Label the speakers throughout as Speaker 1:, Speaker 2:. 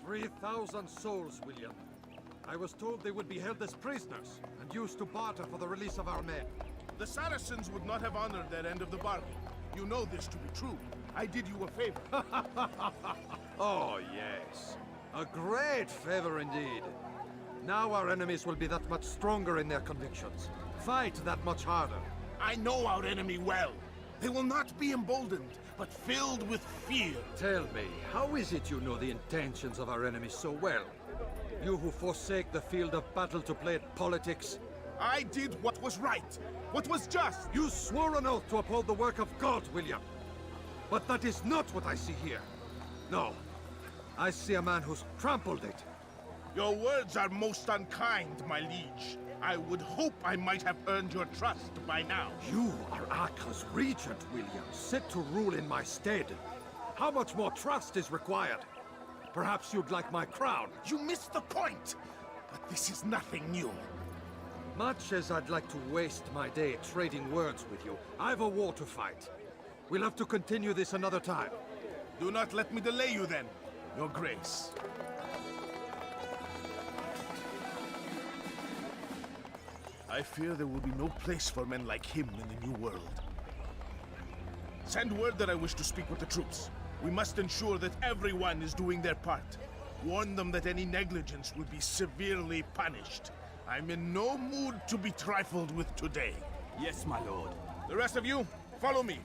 Speaker 1: 3,000 souls, William. I was told they would be held as prisoners and used to barter for the release of our men.
Speaker 2: The Saracens would not have honored their end of the bargain. You know this to be true. I did you a favor.
Speaker 1: Oh, yes. A great favor indeed. Now our enemies will be that much stronger in their convictions. Fight that much harder.
Speaker 2: I know our enemy well. They will not be emboldened, but filled with fear.
Speaker 1: Tell me, how is it you know the intentions of our enemies so well? You who forsake the field of battle to play at politics?
Speaker 2: I did what was right, what was just.
Speaker 1: You swore an oath to uphold the work of God, William. But that is not what I see here. No. I see a man who's trampled it.
Speaker 2: Your words are most unkind, my liege. I would hope I might have earned your trust by now.
Speaker 1: You are Acre's regent, William, set to rule in my stead. How much more trust is required? Perhaps you'd like my crown.
Speaker 2: You missed the point! But this is nothing new.
Speaker 1: Much as I'd like to waste my day trading words with you, I've a war to fight. We'll have to continue this another time.
Speaker 2: Do not let me delay you then, Your Grace. I fear there will be no place for men like him in the New World. Send word that I wish to speak with the troops. We must ensure that everyone is doing their part. Warn them that any negligence will be severely punished. I'm in no mood to be trifled with today.
Speaker 3: Yes, my lord.
Speaker 2: The rest of you, follow me.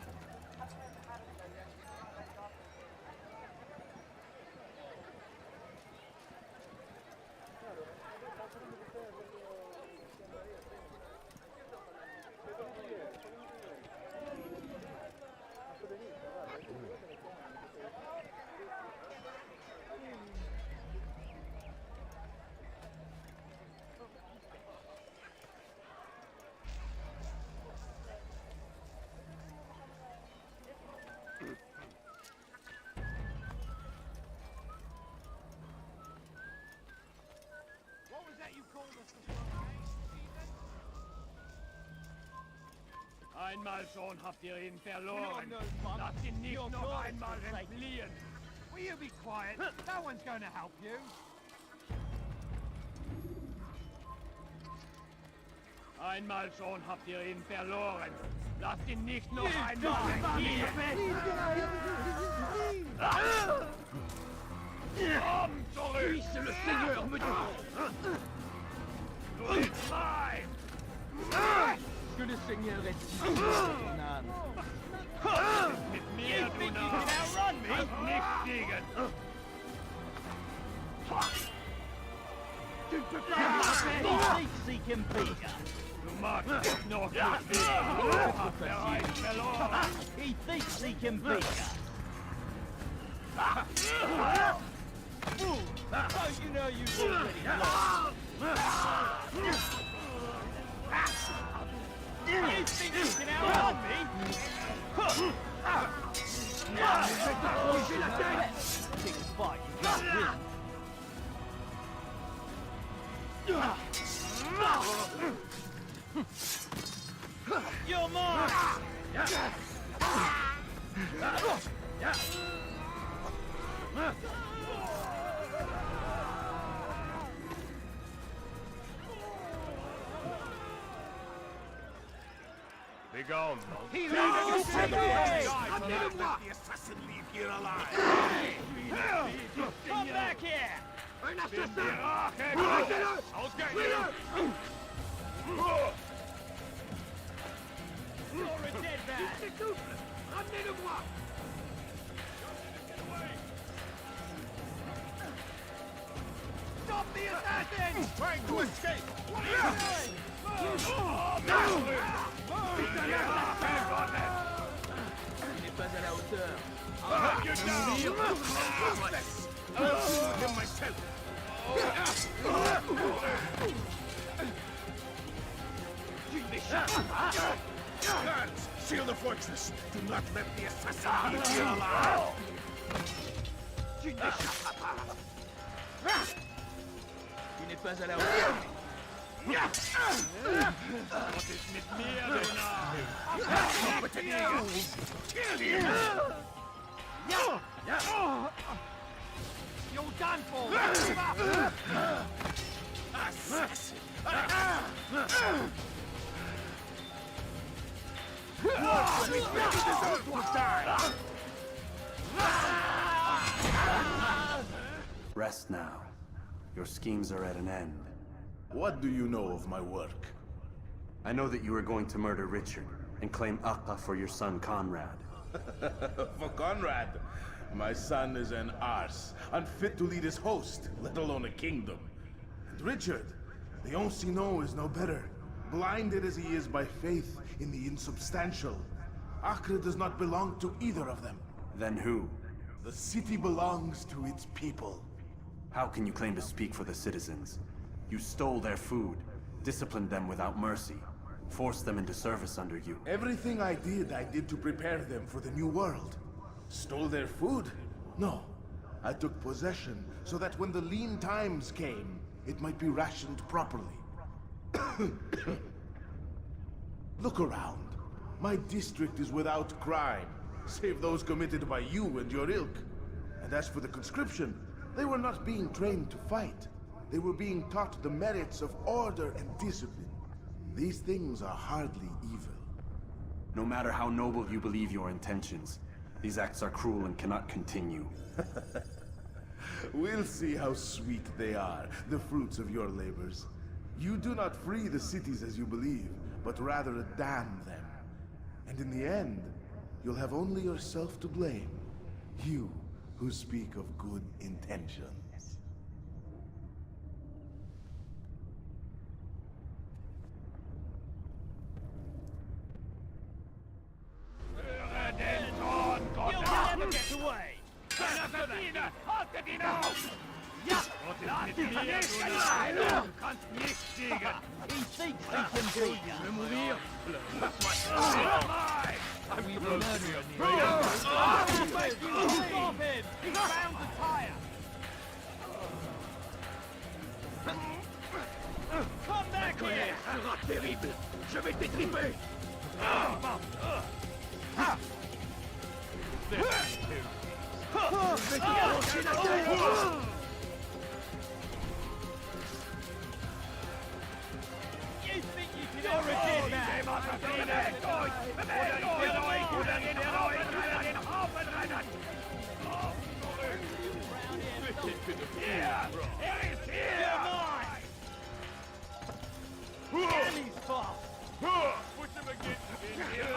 Speaker 4: Einmal schon habt ihr ihn verloren. Lasst ihn nicht noch einmal entfliehen.
Speaker 5: Will you be quiet? No one's going to help you.
Speaker 4: Einmal schon habt ihr ihn verloren. Lasst ihn nicht noch einmal entfliehen. Komm zurück!
Speaker 5: Puisse le Seigneur me défend! Que le Seigneur est ici, mon âme.
Speaker 4: Mit mir, du Narr! Kannst nicht siegen!
Speaker 5: Tu ne peux pas seek him bigger.
Speaker 4: Du magst dich noch nicht siegen! Habt bereits verloren!
Speaker 5: He thinks he can beat us. Oh, you know you've already lost. You think you can outrun me? J'ai la tête! Big fight, you can't win. You're mine!
Speaker 4: Be gone!
Speaker 5: He leads us to the way!
Speaker 2: Let the assassin leave here alive!
Speaker 5: Come back here!
Speaker 4: Bin der Rache! Ausgehen!
Speaker 5: You're a dead man! Ramenez-le-moi! Stop the assassin!
Speaker 2: Trying to escape!
Speaker 5: Il n'est pas à la hauteur.
Speaker 4: I'll get you down!
Speaker 2: I'll deal with him myself! Guards, seal the fortress! Do not let the assassin leave here alive!
Speaker 5: Tu n'es pas à la hauteur.
Speaker 4: Was ist mit mir, du Narr?
Speaker 2: Kill him!
Speaker 5: You're done for!
Speaker 2: Assassin!
Speaker 3: Rest now. Your schemes are at an end.
Speaker 2: What do you know of my work?
Speaker 3: I know that you are going to murder Richard and claim Akka for your son Conrad.
Speaker 2: For Conrad, my son is an arse, unfit to lead his host, let alone a kingdom. And Richard, the Ancient is no better, blinded as he is by faith in the insubstantial. Acre does not belong to either of them.
Speaker 3: Then who?
Speaker 2: The city belongs to its people.
Speaker 3: How can you claim to speak for the citizens? You stole their food, disciplined them without mercy, forced them into service under you.
Speaker 2: Everything I did to prepare them for the new world. Stole their food? No. I took possession so that when the lean times came, it might be rationed properly. Look around. My district is without crime, save those committed by you and your ilk. And as for the conscription, they were not being trained to fight. They were being taught the merits of order and discipline. These things are hardly evil.
Speaker 3: No matter how noble you believe your intentions, these acts are cruel and cannot continue.
Speaker 2: We'll see how sweet they are, the fruits of your labors. You do not free the cities as you believe, but rather damn them. And in the end, you'll have only yourself to blame. You who speak of good intentions.
Speaker 4: You'll never get away! Verdiener, haltet ihn auf! Ja! Lass ihn nicht! Du kannst nicht siegen!
Speaker 5: He thinks he can beat you.
Speaker 4: Je mourir! We will murder him! Stop him! He's bound to tire! Come back here!
Speaker 5: Sera terrible. Je vais t'étriper. Je vais te trancher la tête.
Speaker 4: You think you can overdo that? Enemy's fast! Push him against Kill him!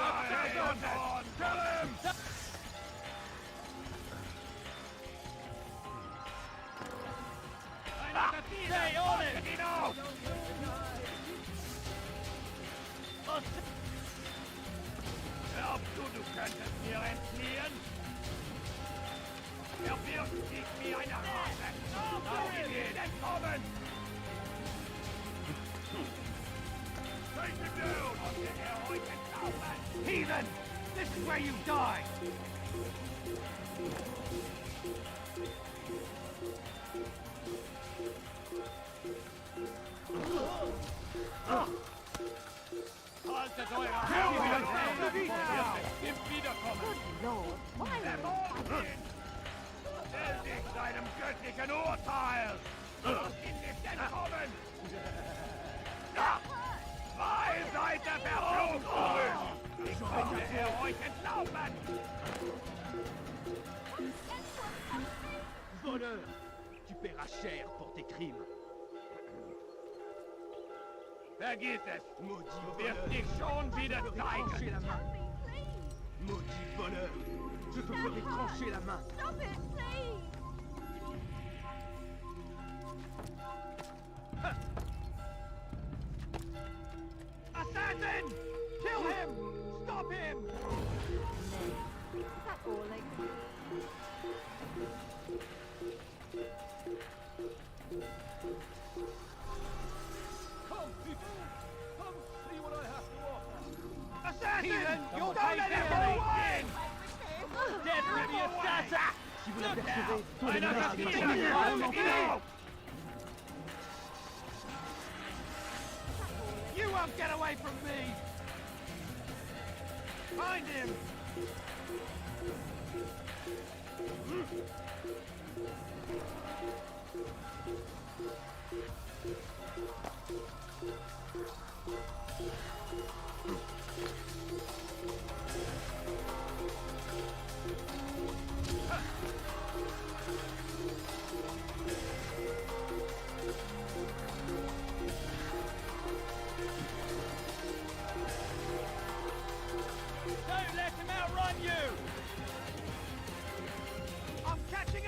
Speaker 4: Stay on it! Glaubst du könntest mir entfliehen? Wirkt sich wie eine Hase! Lass ihn nicht entkommen! Take him down! Heathen! This is where you die! Haltet eure Hände! Im Wiederkommen!
Speaker 6: Lord, why
Speaker 4: Dämonen! Stell dich deinem göttlichen Urteil! Lass ihn nicht entkommen! Zwei Seiten verflucht! Ich bitte euch entlaufen!
Speaker 5: Voleur, tu paieras cher pour tes crimes.
Speaker 4: Vergiss es!
Speaker 5: Maudit
Speaker 4: Du wirst
Speaker 5: voleur.
Speaker 4: dich schon wieder
Speaker 5: Je te ferai trancher la
Speaker 4: zeigen!
Speaker 5: main. Maudit voleur. Je te ferai trancher la main.
Speaker 6: Stop it, please!
Speaker 4: Assassin! Kill him! Stop him!
Speaker 6: Is that falling?
Speaker 4: Come, people! Come see what I have to offer! Assassin! Don't let him go away!
Speaker 5: Dead for the assassin! Si vous l'avez retrouvé, tous les
Speaker 4: Einer
Speaker 5: menaces
Speaker 4: Verdiener!
Speaker 5: sont tombées.
Speaker 4: Haltet ihn auf! You won't get away from me! Find him!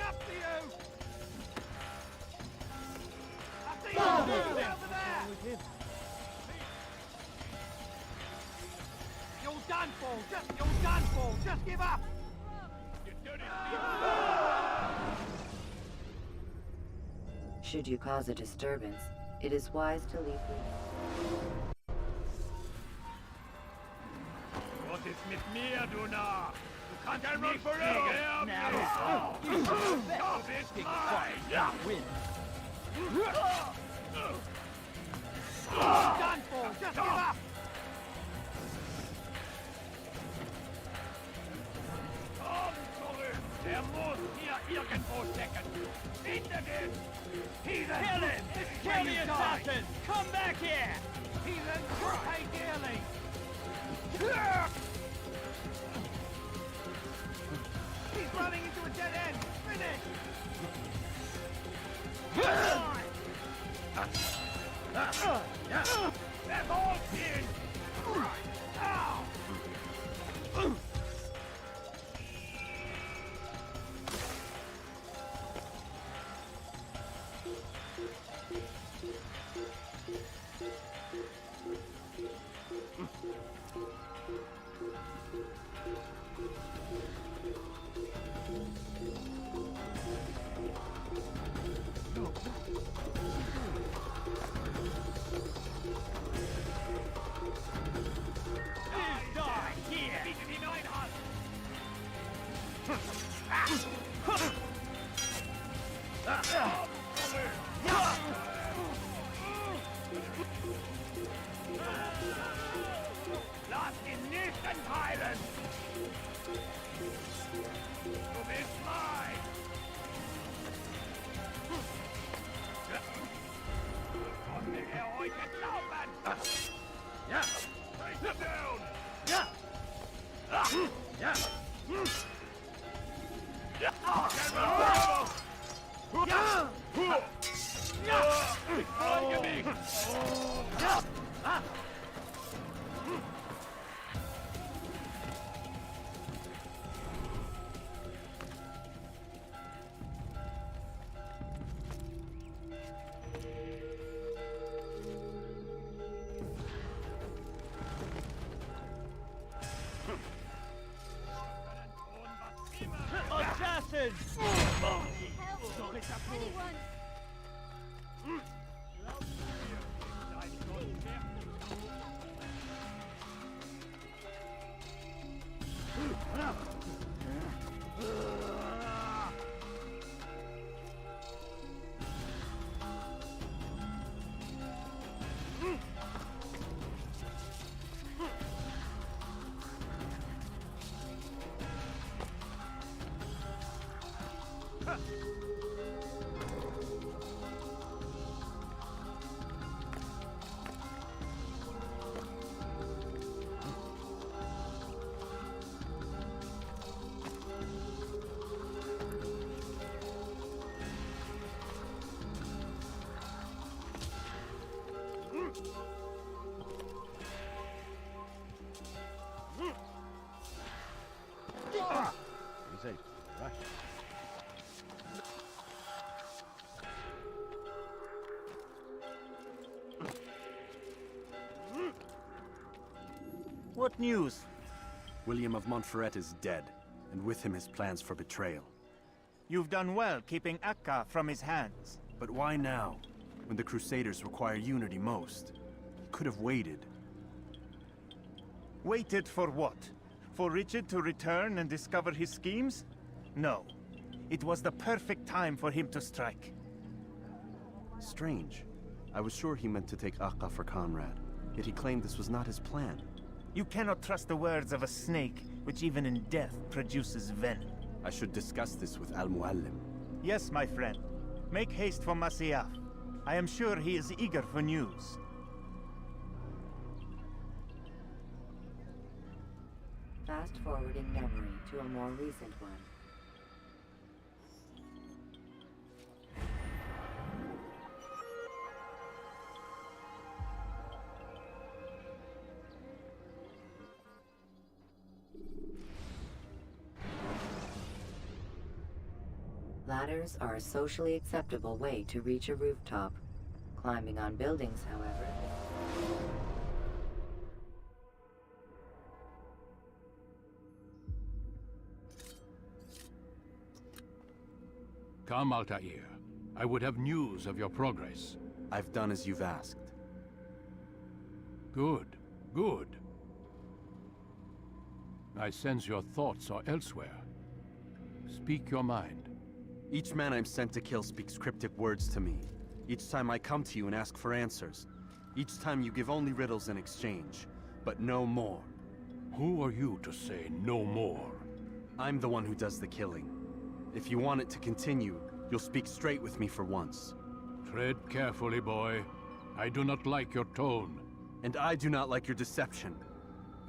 Speaker 4: after you! I see you moving over there! You're done for! You're done for! Just give up!
Speaker 7: Should you cause a disturbance, it is wise to leave the...
Speaker 4: Was ist mit mir, du Narr? Du kannst nicht sterben! Du bist mein! Ja! Done for! Just give up! Komm zurück! Der muss hier irgendwo stecken! Findet ihn! Heathen! Kill him! Kill the assassin! Come back here! Heathen, you'll pay dearly! He's running into a dead end! Finish! They're all in! Ow! Die here! Bitte die Neunhand! Lass ihn nicht entheilen! Du bist mein! Konnte er euch entlaufen? Ja! Take him down! Ja! Ja! Assassins!
Speaker 6: Help! Anyone!
Speaker 8: What news?
Speaker 3: William of Montferrat is dead, and with him his plans for betrayal.
Speaker 8: You've done well keeping Akka from his hands.
Speaker 3: But why now, when the Crusaders require unity most? You could have waited.
Speaker 8: Waited for what? For Richard to return and discover his schemes? No. It was the perfect time for him to strike.
Speaker 3: Strange. I was sure he meant to take Akka for Conrad, yet he claimed this was not his plan.
Speaker 8: You cannot trust the words of a snake, which even in death produces venom.
Speaker 3: I should discuss this with Al-Muallim.
Speaker 8: Yes, my friend. Make haste for Masyaf. I am sure he is eager for news.
Speaker 7: Fast-forwarding memory to a more recent one. Ladders are a socially acceptable way to reach a rooftop. Climbing on buildings, however...
Speaker 9: Come, Altair. I would have news of your progress.
Speaker 3: I've done as you've asked.
Speaker 9: Good, good. I sense your thoughts are elsewhere. Speak your mind.
Speaker 3: Each man I'm sent to kill speaks cryptic words to me. Each time I come to you and ask for answers. Each time you give only riddles in exchange, but no more.
Speaker 9: Who are you to say no more?
Speaker 3: I'm the one who does the killing. If you want it to continue, you'll speak straight with me for once.
Speaker 9: Tread carefully, boy. I do not like your tone.
Speaker 3: And I do not like your deception.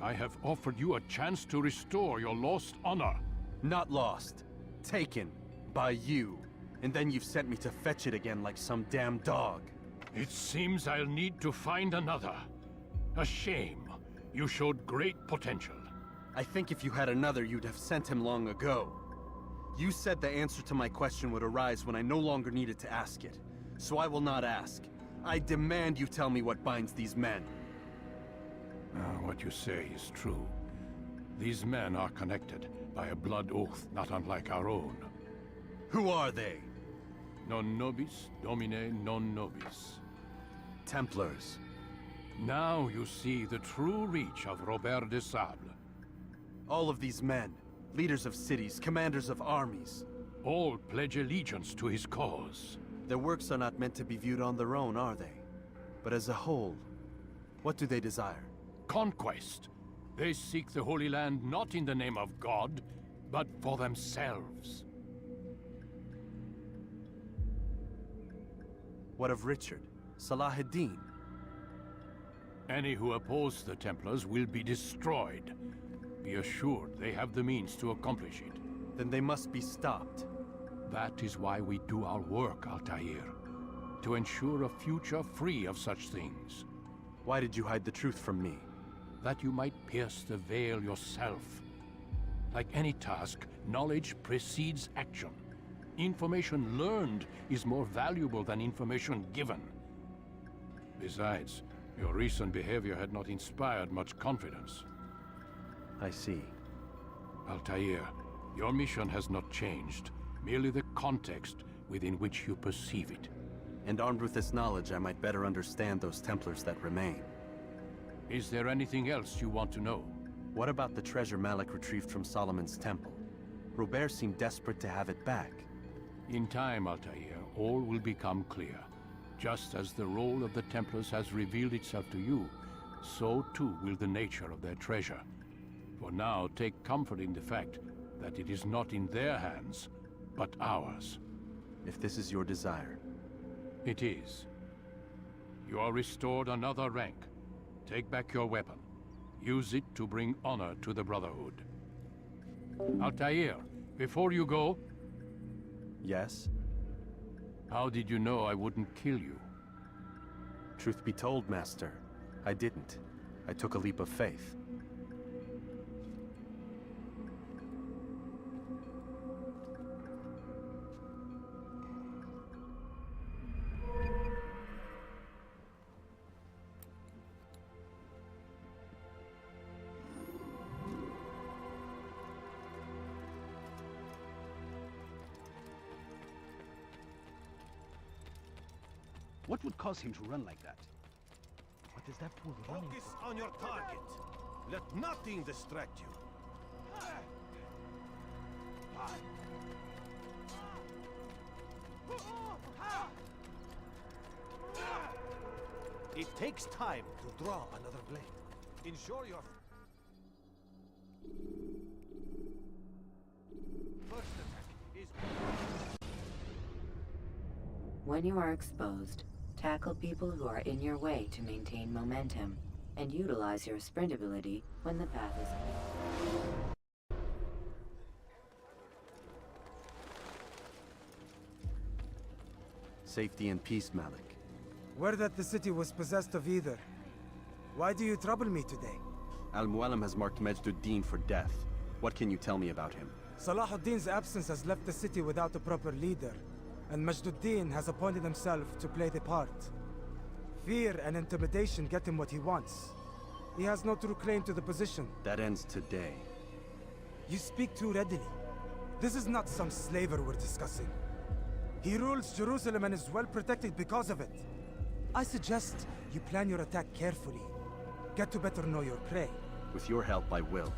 Speaker 9: I have offered you a chance to restore your lost honor.
Speaker 3: Not lost. Taken. By you. And then you've sent me to fetch it again like some damn dog.
Speaker 9: It seems I'll need to find another. A shame. You showed great potential.
Speaker 3: I think if you had another, you'd have sent him long ago. You said the answer to my question would arise when I no longer needed to ask it. So I will not ask. I demand you tell me what binds these men.
Speaker 9: What you say is true. These men are connected by a blood oath not unlike our own.
Speaker 3: Who are they?
Speaker 9: Non nobis, domine non nobis.
Speaker 3: Templars.
Speaker 9: Now you see the true reach of Robert de Sable.
Speaker 3: All of these men, leaders of cities, commanders of armies.
Speaker 9: All pledge allegiance to his cause.
Speaker 3: Their works are not meant to be viewed on their own, are they? But as a whole, what do they desire?
Speaker 9: Conquest. They seek the Holy Land not in the name of God, but for themselves.
Speaker 3: What of Richard? Salah ad-Din?
Speaker 9: Any who oppose the Templars will be destroyed. Be assured they have the means to accomplish it.
Speaker 3: Then they must be stopped.
Speaker 9: That is why we do our work, Altair. To ensure a future free of such things.
Speaker 3: Why did you hide the truth from me?
Speaker 9: That you might pierce the veil yourself. Like any task, knowledge precedes action. Information learned is more valuable than information given. Besides, your recent behavior had not inspired much confidence.
Speaker 3: I see.
Speaker 9: Altair, your mission has not changed. Merely the context within which you perceive it.
Speaker 3: And armed with this knowledge, I might better understand those Templars that remain.
Speaker 9: Is there anything else you want to know?
Speaker 3: What about the treasure Malik retrieved from Solomon's temple? Robert seemed desperate to have it back.
Speaker 9: In time, Altair, all will become clear. Just as the role of the Templars has revealed itself to you, so too will the nature of their treasure. For now, take comfort in the fact that it is not in their hands, but ours.
Speaker 3: If this is your desire.
Speaker 9: It is. You are restored another rank. Take back your weapon. Use it to bring honor to the Brotherhood. Altair, before you go...
Speaker 3: Yes?
Speaker 9: How did you know I wouldn't kill you?
Speaker 3: Truth be told, Master, I didn't. I took a leap of faith.
Speaker 5: What would cause him to run like that? What is that fool running
Speaker 2: Focus
Speaker 5: for?
Speaker 2: on your target. Let nothing distract you. It takes time to draw another blade. Ensure your first attack is...
Speaker 7: When you are exposed, tackle people who are in your way to maintain momentum, and utilize your sprint ability when the path is clear.
Speaker 3: Safety and peace, Malik.
Speaker 10: Word that the city was possessed of either. Why do you trouble me today?
Speaker 3: Al-Mualim has marked Majd ad-Din for death. What can you tell me about him?
Speaker 10: Salah ad-Din's absence has left the city without a proper leader, and Majduddin has appointed himself to play the part. Fear and intimidation get him what he wants. He has no true claim to the position.
Speaker 3: That ends today.
Speaker 10: You speak too readily. This is not some slaver we're discussing. He rules Jerusalem and is well protected because of it. I suggest you plan your attack carefully. Get to better know your prey.
Speaker 3: With your help, I will.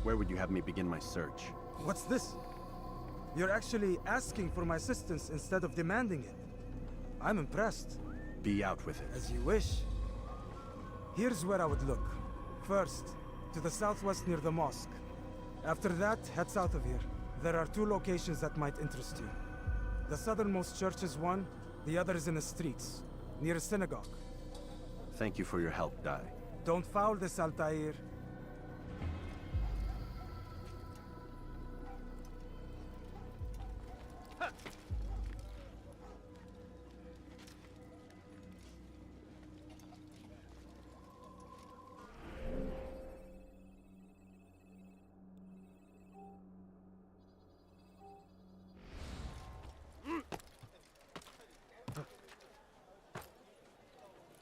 Speaker 3: Where would you have me begin my search?
Speaker 10: What's this? You're actually asking for my assistance instead of demanding it. I'm impressed.
Speaker 3: Be out with it.
Speaker 10: As you wish. Here's where I would look. First, to the southwest near the mosque. After that, head south of here. There are 2 locations that might interest you. The southernmost church is one, the other is in the streets, near a synagogue.
Speaker 3: Thank you for your help, Dai.
Speaker 10: Don't foul this, Altair.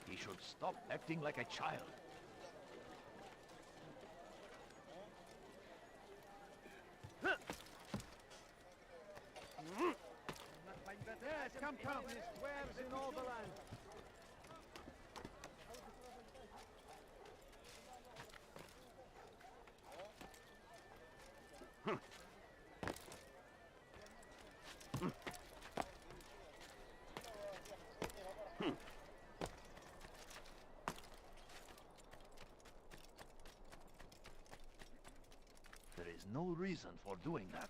Speaker 4: He should stop acting like a child.
Speaker 5: Yes, come. Squares in all the land.
Speaker 4: There is no reason for doing that.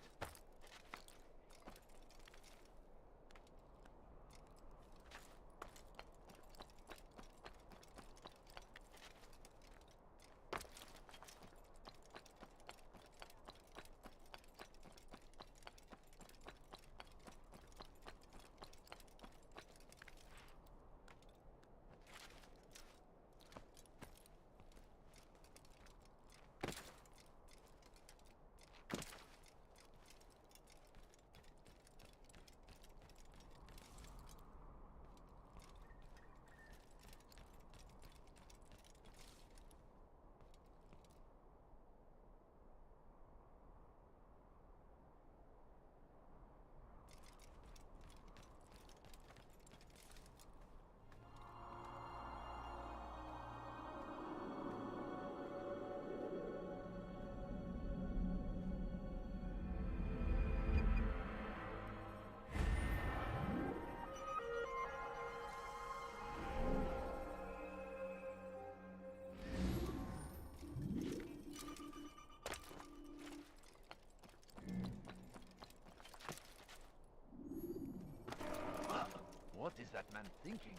Speaker 4: What is that man thinking?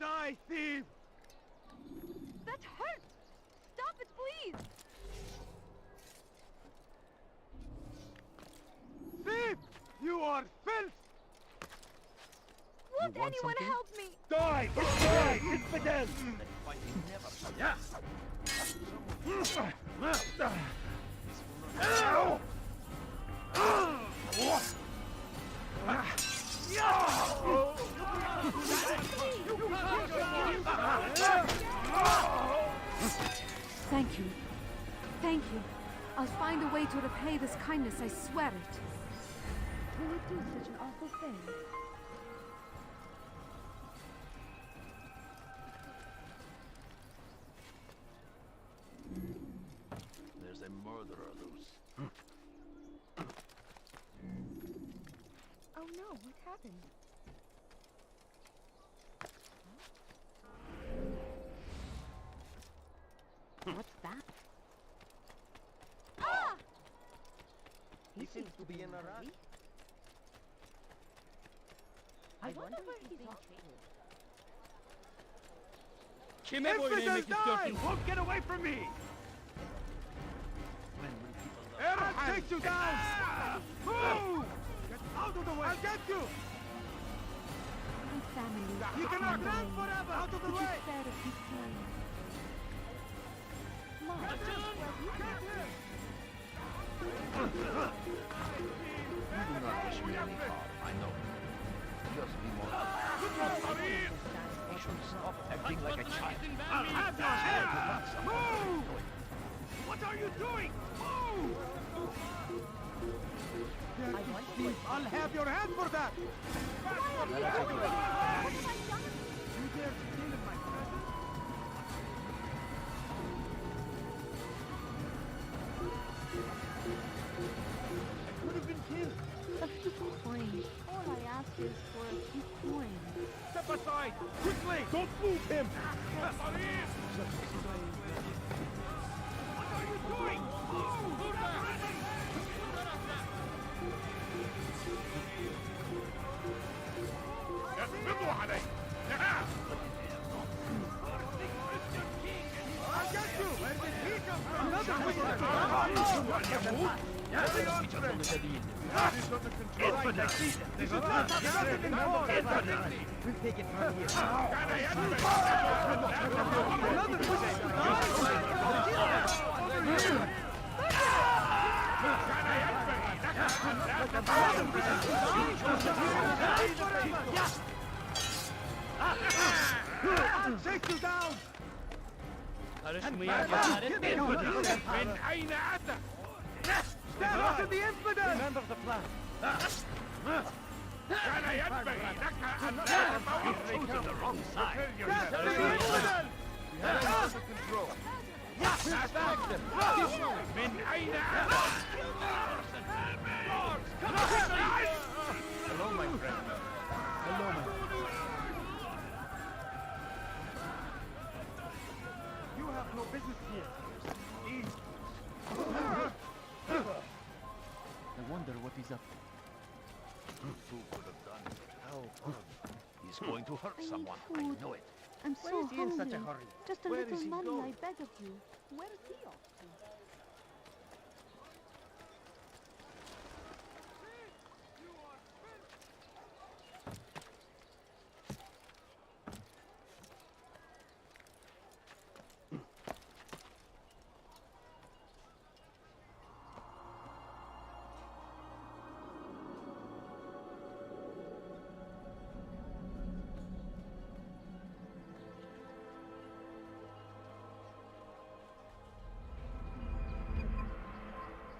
Speaker 5: Die, thief!
Speaker 6: That hurts! Stop it, please!
Speaker 5: Thief! You are filth!
Speaker 6: Won't anyone help me?
Speaker 5: Die! Die! Infidel!
Speaker 11: Thank you. Thank you. I'll find a way to repay this kindness, I swear it. Who would do such an awful thing?
Speaker 4: There's a murderer loose.
Speaker 6: Oh no, what happened?
Speaker 11: What's that?
Speaker 6: Ah!
Speaker 11: He seems to be in a rush. I wonder where he's off to.
Speaker 5: Infidel, die! You won't get away from me! I'll take you down! Move! Get out of the way! I'll get you!
Speaker 11: family.
Speaker 5: You cannot run forever! Out of the
Speaker 11: It
Speaker 5: way!
Speaker 11: is fair if you can. Mom,
Speaker 4: You do not wish me any harm, I know. Just be more You should stop acting like a child.
Speaker 5: I'll have your head! Move! What are you doing? Move! Steve, I'll have your head for that!
Speaker 6: What have I done?
Speaker 5: You dare to steal in my presence? I could have been killed.
Speaker 11: a few coins. All I ask is for a few coins.
Speaker 5: Step aside! Quickly! Don't move him! What are you doing? Move back! I'll get you! Where did he come from? Another wizard! We'll take it from here. Take you down! Stand up to the infidel! Remember the plan.
Speaker 4: Chosen the wrong side.
Speaker 5: Hello, my friend. Hello, my friend. You have no business here. I wonder what he's up to.
Speaker 4: Who could have done it? How horrible. He's going to hurt
Speaker 11: I need
Speaker 4: someone.
Speaker 11: food.
Speaker 4: I know it.
Speaker 11: I'm
Speaker 5: Where
Speaker 11: so
Speaker 5: is he
Speaker 11: hungry.
Speaker 5: in such a hurry?
Speaker 11: Just a
Speaker 5: Where
Speaker 11: little
Speaker 5: is he
Speaker 11: money,
Speaker 5: going?
Speaker 11: I beg of you. Where is he off to?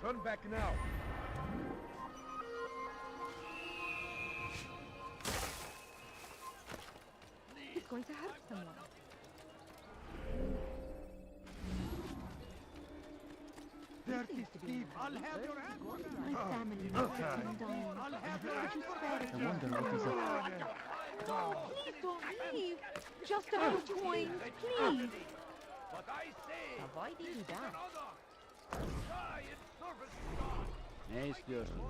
Speaker 5: Turn back now.
Speaker 11: He's going to hurt someone.
Speaker 5: Dirty Steve, I'll have your hand.
Speaker 11: My family is dying.
Speaker 5: I'll have your
Speaker 11: Would you spare it?
Speaker 5: I wonder what he's up to.
Speaker 11: Please don't leave. Just a few coins, please.
Speaker 4: But I say,
Speaker 11: Now, why did you die?
Speaker 4: die in service to God.
Speaker 5: Nee, istiyorsun.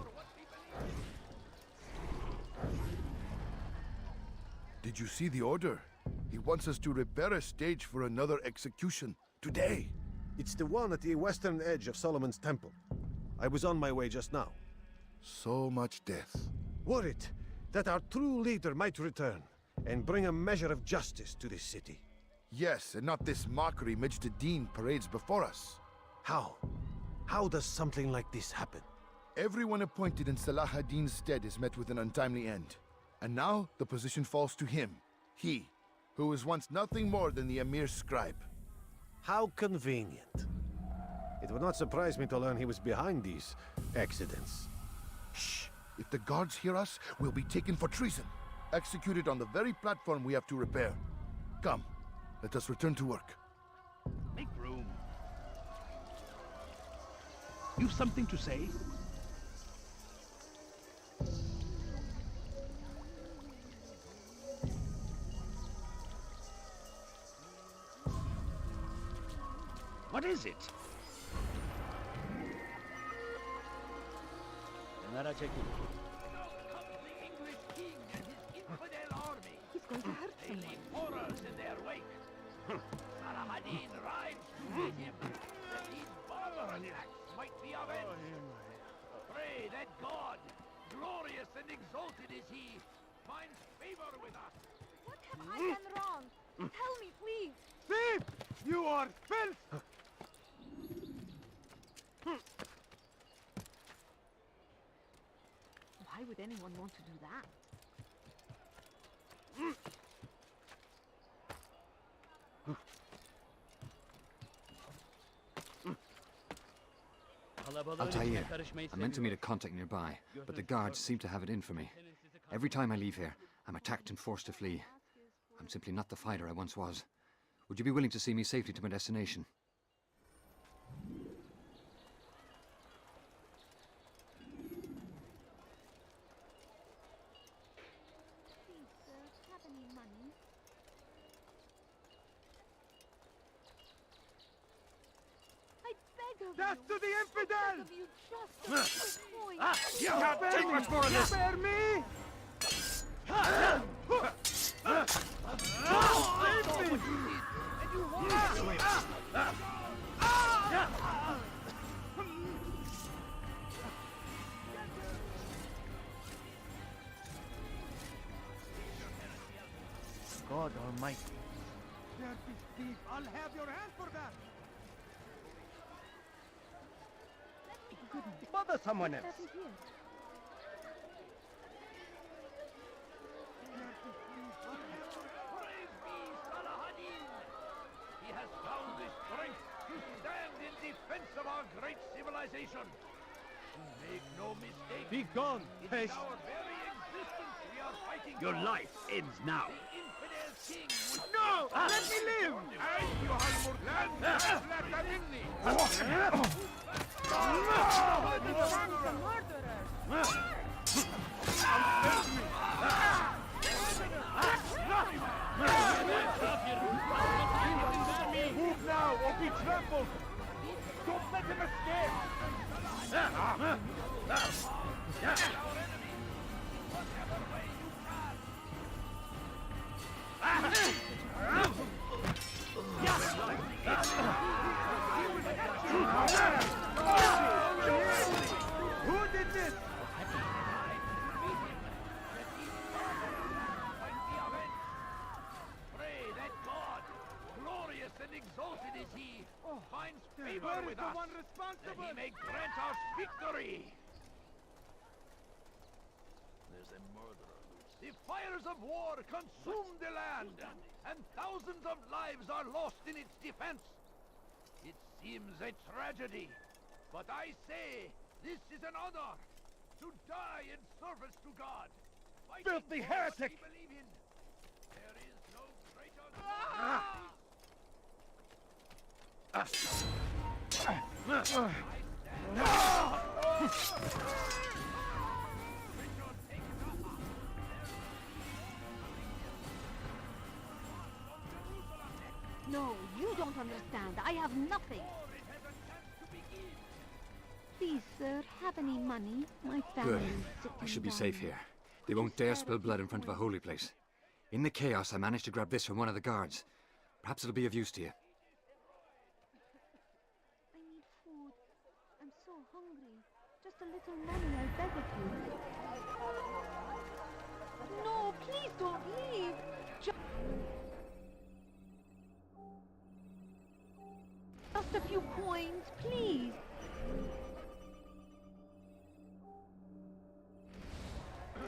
Speaker 12: Did you see the order? He wants us to repair a stage for another execution. Today.
Speaker 13: It's the one at the western edge of Solomon's Temple. I was on my way just now.
Speaker 12: So much death.
Speaker 13: Worried that our true leader might return and bring a measure of justice to this city.
Speaker 12: Yes, and not this mockery Mujtadeen parades before us.
Speaker 13: How? How does something like this happen?
Speaker 12: Everyone appointed in Salah ad-Din's stead is met with an untimely end. And now the position falls to him. He, who was once nothing more than the Emir's scribe.
Speaker 13: How convenient. It would not surprise me to learn he was behind these accidents.
Speaker 12: Shh! If the guards hear us, we'll be taken for treason. Executed on the very platform we have to repair. Come, let us return to work.
Speaker 4: Make room. You've something to say? What is it?
Speaker 11: He's going to hurt someone.
Speaker 4: Horrors in their wake. Salah ad-Din rides to meet him, that these barbar attacks might be avenged. Pray that God, glorious and exalted is he, finds favor with us.
Speaker 11: I done wrong. Tell me, please.
Speaker 5: Thief! You are filth!
Speaker 11: Why would anyone want to do that?
Speaker 14: Altair, I meant to meet a contact nearby, but the guards seem to have it in for me. Every time I leave here, I'm attacked and forced to flee. I'm simply not the fighter I once was. Would you be willing to see me safely to my destination?
Speaker 11: Please, sir, have any money? I beg of
Speaker 5: Death
Speaker 11: you.
Speaker 5: to the infidel!
Speaker 11: I beg of you, just a few coins.
Speaker 5: You can't take much more of this! Spare me! Save me!
Speaker 8: God Almighty.
Speaker 5: Dirty thief! I'll have your hand for that!
Speaker 4: Bother someone else. Praise be Salahadin! He has found the strength to stand in defense of our great civilization. Make no mistake.
Speaker 5: Be gone,
Speaker 4: In
Speaker 5: pest!
Speaker 4: our very existence we are fighting
Speaker 5: Your
Speaker 4: for.
Speaker 5: life ends now.
Speaker 4: The infidel king will...
Speaker 5: No! Let me live! Move now or be trampled! Don't let him escape! Who did this?
Speaker 4: Pray that God, glorious and exalted is He, finds favor
Speaker 5: Where is
Speaker 4: with
Speaker 5: the
Speaker 4: us,
Speaker 5: one
Speaker 4: that
Speaker 5: responsible?
Speaker 4: He may grant us victory. There's a murderer. The fires of war consume the land, and thousands of lives are lost in its defense. It seems a tragedy, but I say this is an honor to die in service to God.
Speaker 5: Filthy
Speaker 4: for what
Speaker 5: heretic!
Speaker 4: we believe in. There is no greater
Speaker 11: No, you don't understand. I have nothing. Please, sir, have any money? My family
Speaker 14: Good.
Speaker 11: is sitting
Speaker 14: I should be
Speaker 11: down.
Speaker 14: safe here. They won't dare spill blood in front of a holy place. In the chaos, I managed to grab this from one of the guards. Perhaps it'll be of use to you.
Speaker 11: I need food. I'm so hungry. Just a little money, I beg of you. No, please don't leave. Just a few coins, please.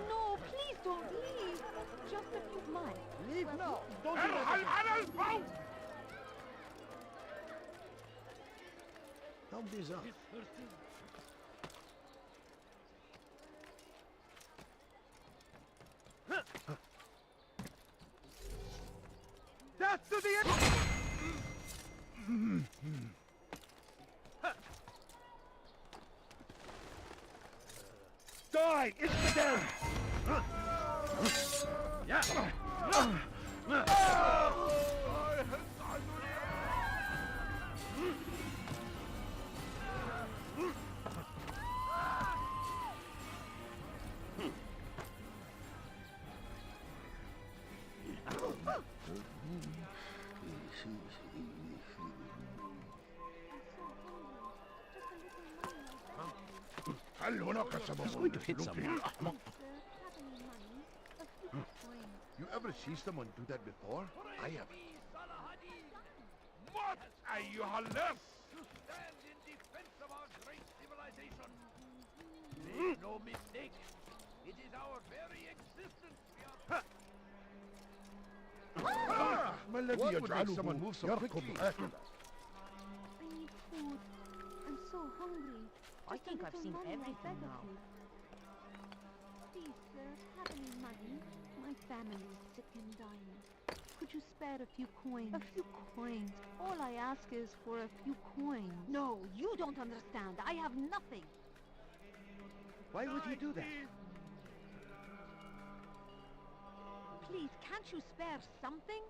Speaker 11: No, please don't leave. Just a few months.
Speaker 5: Leave now! Don't do that!
Speaker 13: Help these up.
Speaker 5: Death to the Die! Infidel!
Speaker 13: It's going to hit someone.
Speaker 11: Sir, have any money? A few coins.
Speaker 13: You
Speaker 5: you ever see someone do that before? I haven't.
Speaker 4: What أيها اللص? To stand in defense of our great civilization. Make no mistake, it is our very existence we are...
Speaker 5: ما الذي يجعله يركض هكذا؟
Speaker 11: I need food. I'm so hungry.
Speaker 6: I think I've seen everything now.
Speaker 11: Please, sir, have any money? My family is sick and dying. Could you spare a few coins? A few coins. All I ask is for a few coins.
Speaker 6: No, you don't understand. I have nothing.
Speaker 13: Why would he do that?
Speaker 11: Please, can't you spare something?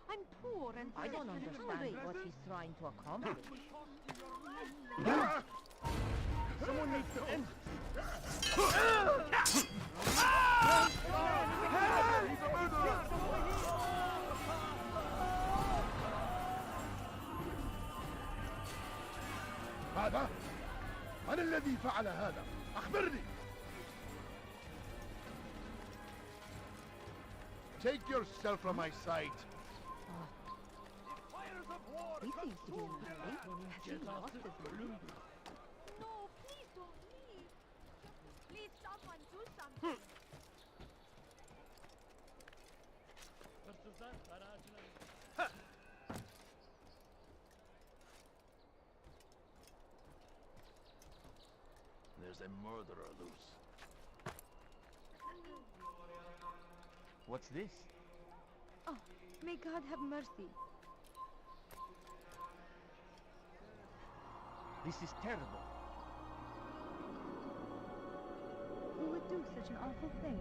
Speaker 11: I'm poor and
Speaker 6: I don't
Speaker 11: sick and
Speaker 6: understand
Speaker 11: hungry.
Speaker 6: what he's trying to accomplish.
Speaker 4: Someone needs to end
Speaker 5: هذا؟ من الذي فعل هذا؟ أخبرني! Take yourself from my sight.
Speaker 11: He seems to be in a hurry. Has he lost his mind? No, please don't leave. Please, someone do something.
Speaker 4: There's a murderer loose.
Speaker 8: What's this?
Speaker 11: Oh, may God have mercy.
Speaker 8: This is terrible.
Speaker 11: Who would do such an awful thing?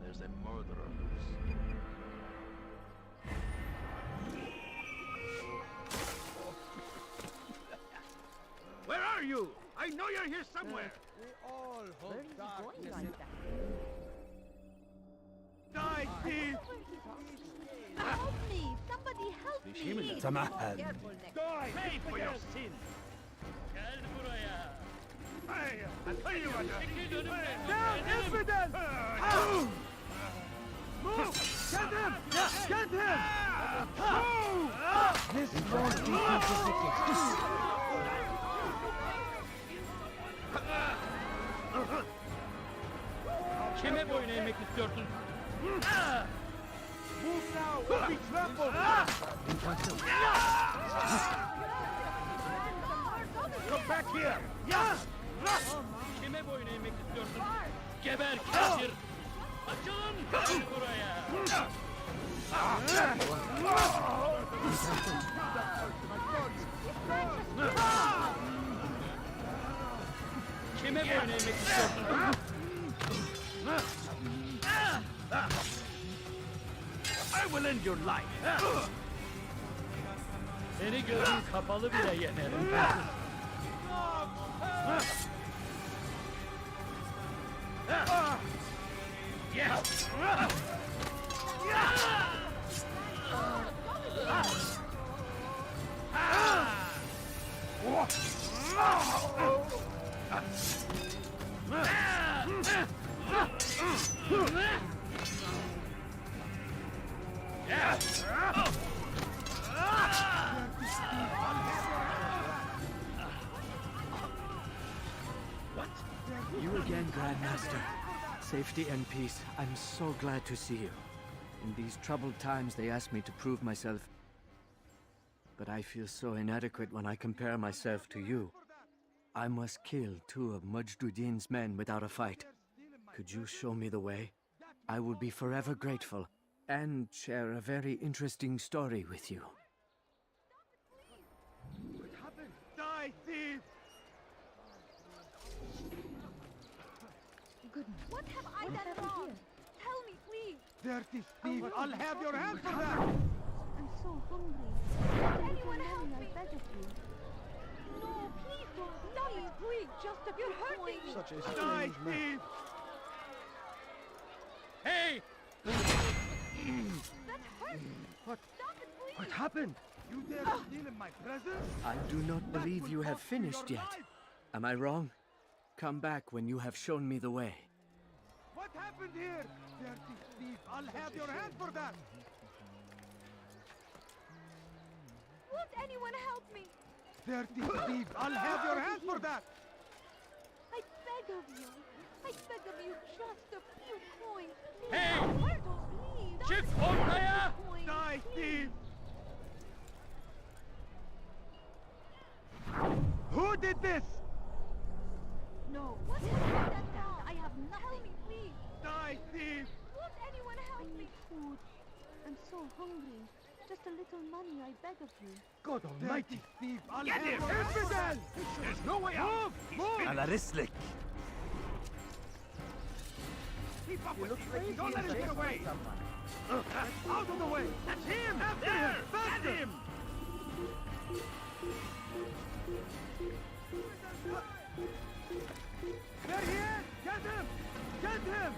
Speaker 4: There's a murderer loose.
Speaker 5: Where are you? I know you're here somewhere.
Speaker 10: We all
Speaker 6: Where is he going like that?
Speaker 5: Die, thief!
Speaker 11: Help me! Somebody help me!
Speaker 10: تمهل.
Speaker 6: Careful next
Speaker 5: Die!
Speaker 4: Pay for your sin! Gel buraya!
Speaker 5: Hey, I'll tell you what.
Speaker 10: Down, infidel! Move! Get him! Get him! Move! This won't be complicated.
Speaker 4: Kime boyun eğmek istiyorsun?
Speaker 10: Move now! We'll be trampled!
Speaker 5: Come back here!
Speaker 4: Kime boyun eğmek istiyorsun? Geber kafir! Açılın! Gel buraya! Kime boyun eğmek istiyorsun? I will end your life! Seni gözün kapalı bile yenerim. Yes!
Speaker 15: You again, Grandmaster. Safety and peace. I'm so glad to see you. In these troubled times, they ask me to prove myself. But I feel so inadequate when I compare myself to you. I must kill 2 of Mujduddin's men without a fight. Could you show me the way? I will be forever grateful, and share a very interesting story with you.
Speaker 5: What happened? Die, thief!
Speaker 11: Goodness. What have I done wrong? Tell me, please.
Speaker 5: Dirty thief! I'll have your hand for that!
Speaker 11: I'm so hungry. Anyone help me? I beg of you. No, please don't. Stop it, please. Just a You're hurting me.
Speaker 13: Such a
Speaker 5: Die,
Speaker 13: strange man.
Speaker 5: thief!
Speaker 4: Hey!
Speaker 11: That hurts.
Speaker 13: What?
Speaker 11: Stop it, please.
Speaker 13: What happened?
Speaker 5: You dare steal in my presence?
Speaker 15: I do not believe you have finished yet. Am I wrong? Come back when you have shown me the way.
Speaker 5: What happened here? Dirty thief, I'll have your hand for that!
Speaker 11: Won't anyone help me?
Speaker 5: Dirty thief, I'll have your hand for that!
Speaker 11: I beg of you. I beg of you, just a few coins. Please.
Speaker 4: Hey!
Speaker 11: Alberto, please.
Speaker 4: Schiffsvorsteher!
Speaker 5: Die, thief! Who did this?
Speaker 11: No. What is that? I have nothing. Help me, please.
Speaker 5: Die, thief!
Speaker 11: Won't anyone help me? Food. I'm so hungry. Just a little money, I beg of you.
Speaker 5: God almighty thief! I'll
Speaker 4: Get
Speaker 5: have
Speaker 4: him!
Speaker 5: your hand.
Speaker 4: There's no way out!
Speaker 5: Move!
Speaker 15: Ala Rislik.
Speaker 4: Keep up with me! Don't let him get away!
Speaker 5: Out of the way!
Speaker 4: That's him!
Speaker 5: After
Speaker 4: There!
Speaker 5: him! Faster!
Speaker 4: Get him!
Speaker 5: There he is! Get him! Get him!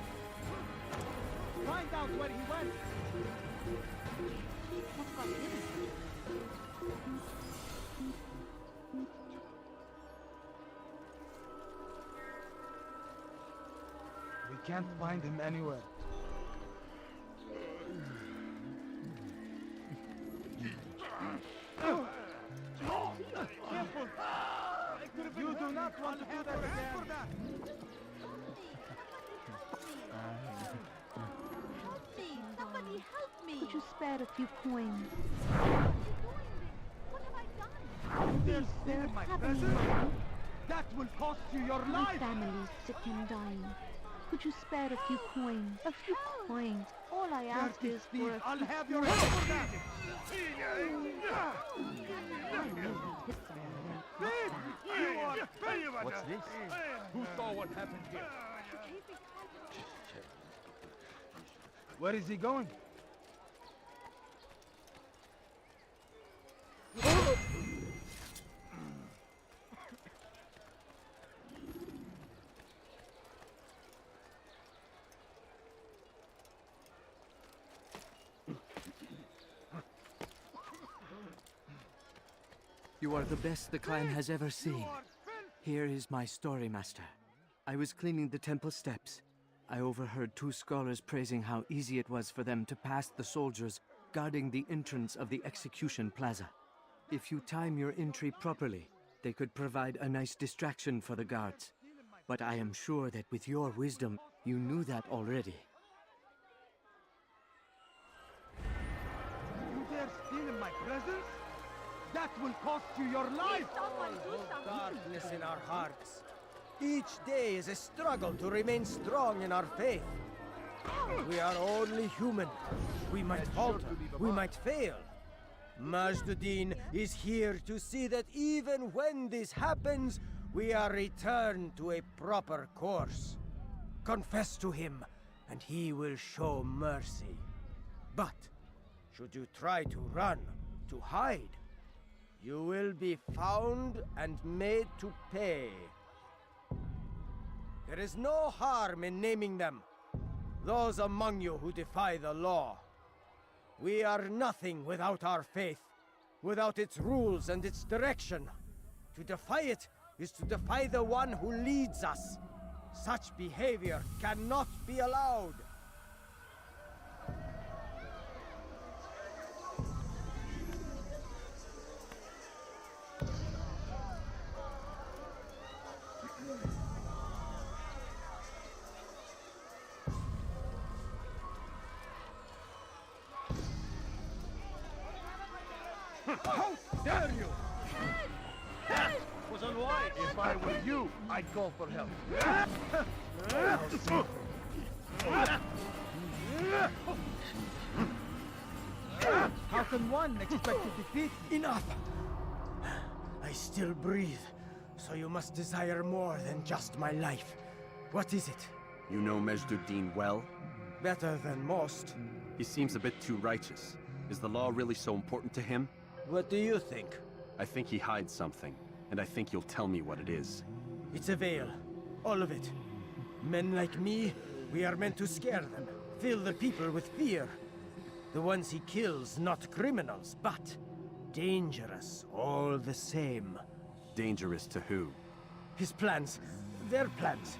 Speaker 5: Find out where he went!
Speaker 6: What about him?
Speaker 10: We can't find him anywhere.
Speaker 5: Careful! You do not want to do that again!
Speaker 11: Help me! Somebody help me! Could you spare a few coins? What have I done?
Speaker 5: There's in my presence? That will cost you your
Speaker 11: My
Speaker 5: life!
Speaker 11: family is sick and dying. Could you spare a few coins? A few coins. All I ask
Speaker 5: Dirty
Speaker 11: is
Speaker 5: thief,
Speaker 11: for a
Speaker 5: I'll
Speaker 11: few
Speaker 5: have your hand for that! Thief! You are
Speaker 4: What's this? Who saw what happened here?
Speaker 10: Where is he going?
Speaker 15: You are the best the clan has ever seen. Here is my story, Master. I was cleaning the temple steps. I overheard two scholars praising how easy it was for them to pass the soldiers guarding the entrance of the execution plaza. If you time your entry properly, they could provide a nice distraction for the guards. But I am sure that with your wisdom, you knew that already.
Speaker 5: You dare steal in my presence? That will cost you your life!
Speaker 16: Darkness in our hearts. Each day is a struggle to remain strong in our faith. We are only human. We might falter. We might fail. Majduddin is here to see that even when this happens, we are returned to a proper course. Confess to him, and he will show mercy. But, should you try to run, to hide, you will be found and made to pay. There is no harm in naming them. Those among you who defy the law. We are nothing without our faith, without its rules and its direction. To defy it is to defy the one who leads us. Such behavior cannot be allowed.
Speaker 5: How dare you!
Speaker 4: Was unwise.
Speaker 5: If I were you, I'd call for help.
Speaker 16: How can one expect to defeat? Enough! I still breathe, so you must desire more than just my life. What is it?
Speaker 3: You know Majduddin well?
Speaker 16: Better than most.
Speaker 3: He seems a bit too righteous. Is the law really so important to him?
Speaker 16: What do you think?
Speaker 3: I think he hides something, and I think you'll tell me what it is.
Speaker 16: It's a veil. All of it. Men like me, we are meant to scare them, fill the people with fear. The ones he kills, not criminals, but dangerous all the same.
Speaker 3: Dangerous to who?
Speaker 16: His plans, their plans.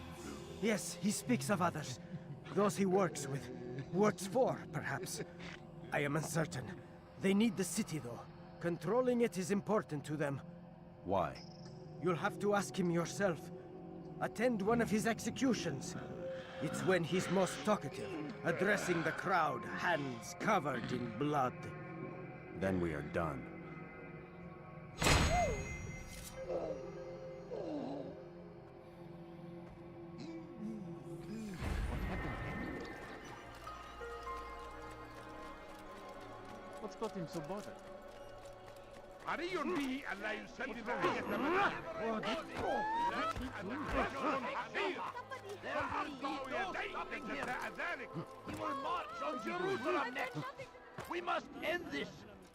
Speaker 16: Yes, he speaks of others, Those he works with. Works for, perhaps. I am uncertain. They need the city, though. Controlling it is important to them.
Speaker 3: Why?
Speaker 16: You'll have to ask him yourself. Attend one of his executions. It's when he's most talkative, addressing the crowd, hands covered in blood.
Speaker 3: Then we are done.
Speaker 8: What's got him so bothered?
Speaker 4: He will march on Jerusalem next. We must end this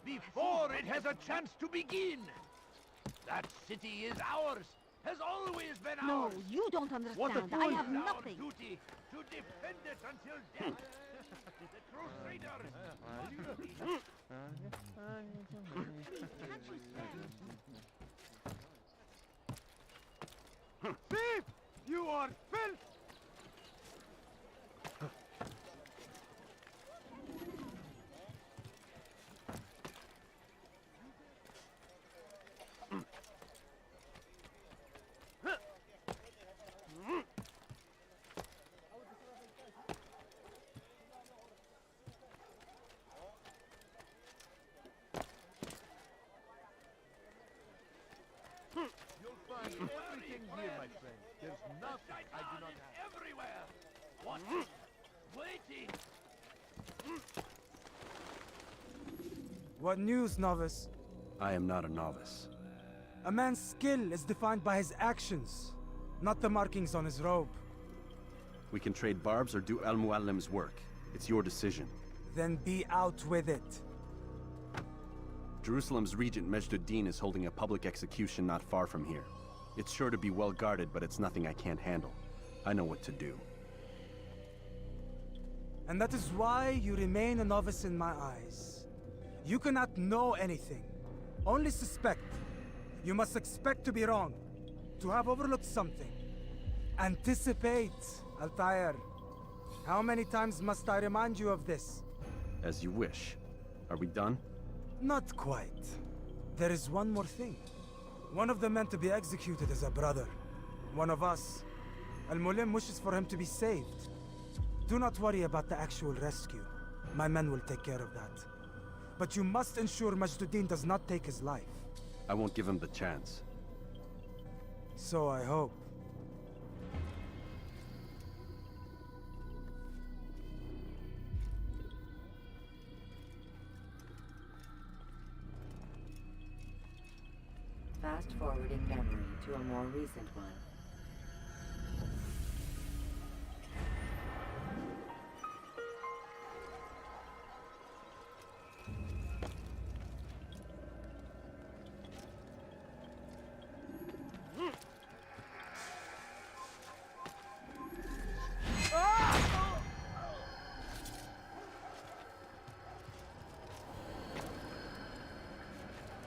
Speaker 4: before it has a chance to begin. That city is ours, has always been
Speaker 11: No,
Speaker 4: ours.
Speaker 11: you don't understand. I have nothing.
Speaker 4: Our duty to defend it until death. The Crusaders.
Speaker 5: Thief! You are filth!
Speaker 4: Everything here, my friend. There's nothing I do not have. Everywhere. Watching. Waiting.
Speaker 10: What news, novice?
Speaker 3: I am not a novice.
Speaker 10: A man's skill is defined by his actions, not the markings on his robe.
Speaker 3: We can trade barbs or do Al-Muallim's work. It's your decision.
Speaker 10: Then be out with it.
Speaker 3: Jerusalem's regent Majd-ud-Din is holding a public execution not far from here. It's sure to be well guarded, but it's nothing I can't handle. I know what to do.
Speaker 10: And that is why you remain a novice in my eyes. You cannot know anything, only suspect. You must expect to be wrong, to have overlooked something. Anticipate, Altair. How many times must I remind you of this?
Speaker 3: As you wish. Are we done?
Speaker 10: Not quite. There is one more thing. One of the men to be executed is a brother. One of us. Al-Mulim wishes for him to be saved. Do not worry about the actual rescue. My men will take care of that. But you must ensure Majd-ud-Din does not take his life.
Speaker 3: I won't give him the chance.
Speaker 10: So I hope.
Speaker 7: Fast-forwarding memory to a more recent one.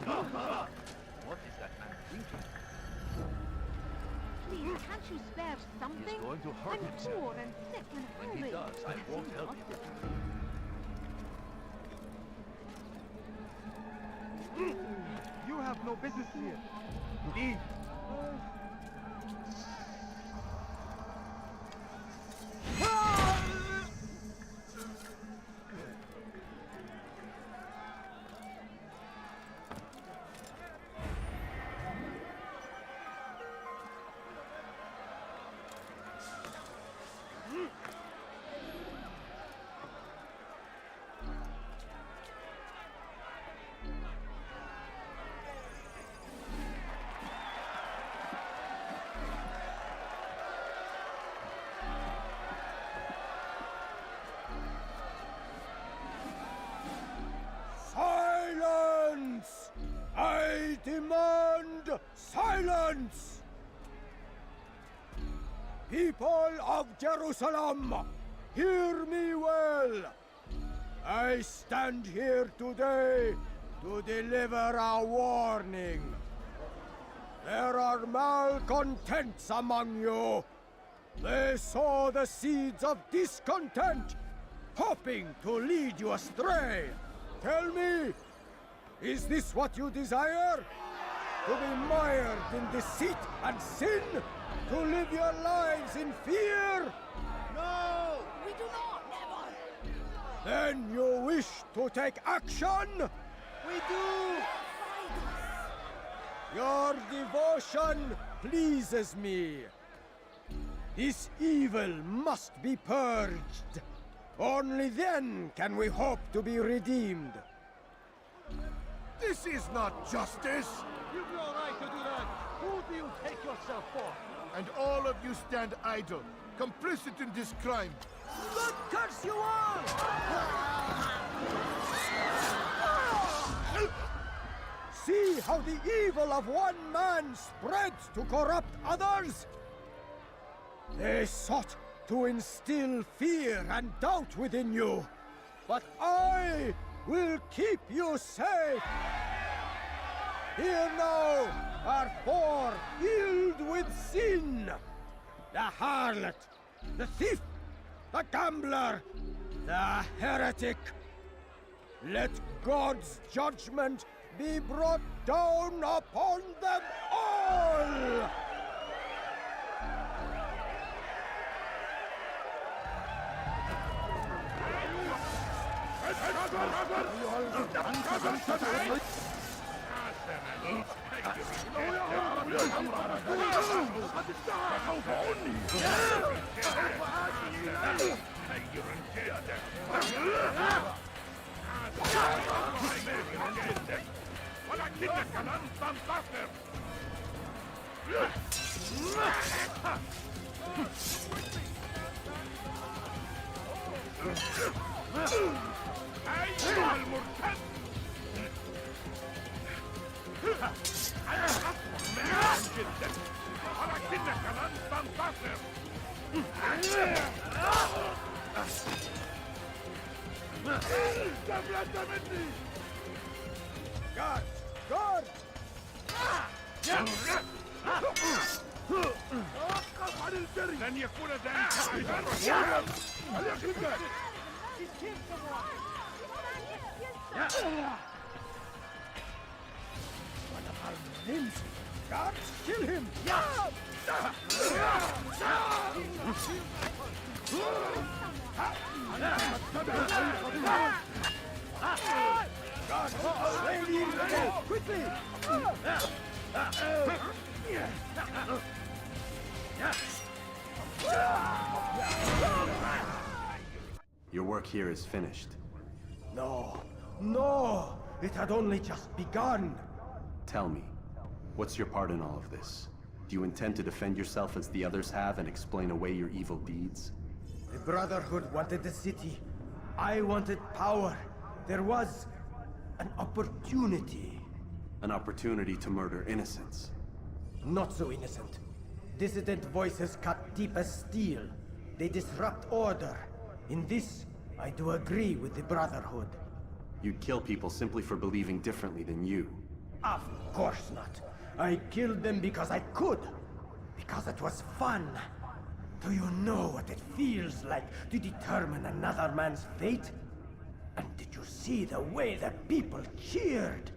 Speaker 4: What is that man thinking?
Speaker 11: Please, can't you spare something?
Speaker 4: He's going to hurt
Speaker 11: I'm
Speaker 4: himself.
Speaker 11: poor and sick and
Speaker 4: When
Speaker 11: hungry.
Speaker 4: he does, I won't help him.
Speaker 5: You have no business here. Leave.
Speaker 16: Silence! I demand silence! People of Jerusalem, hear me well! I stand here today to deliver a warning. There are malcontents among you. They sow the seeds of discontent, hoping to lead you astray. Tell me, is this what you desire? To be mired in deceit and sin? To live your lives in fear?
Speaker 5: No! We do not! Never!
Speaker 16: Then you wish to take action?
Speaker 5: We do!
Speaker 16: Your devotion pleases me. This evil must be purged. Only then can we hope to be redeemed.
Speaker 12: This is not justice!
Speaker 5: You've no right to do that! Who do you take yourself for?
Speaker 12: And all of you stand idle, complicit in this crime.
Speaker 16: God curse you all! See how the evil of one man spreads to corrupt others? They sought to instill fear and doubt within you, but I will keep you safe. Here now are four filled with sin. The harlot, the thief, the gambler, the heretic. Let God's judgment be brought down upon them all! Guard! Guard!
Speaker 5: لن يكون ذلك
Speaker 16: Guard, kill him! Guard, lady, quickly!
Speaker 3: Your work here is finished.
Speaker 16: No, no! It had only just begun!
Speaker 3: Tell me, what's your part in all of this? Do you intend to defend yourself as the others have and explain away your evil deeds?
Speaker 16: The Brotherhood wanted the city. I wanted power. There was an opportunity.
Speaker 3: An opportunity to murder innocents.
Speaker 16: Not so innocent. Dissident voices cut deep as steel. They disrupt order. In this, I do agree with the Brotherhood.
Speaker 3: You'd kill people simply for believing differently than you.
Speaker 16: Of course not. I killed them because I could. Because it was fun. Do you know what it feels like to determine another man's fate? And did you see the way the people cheered?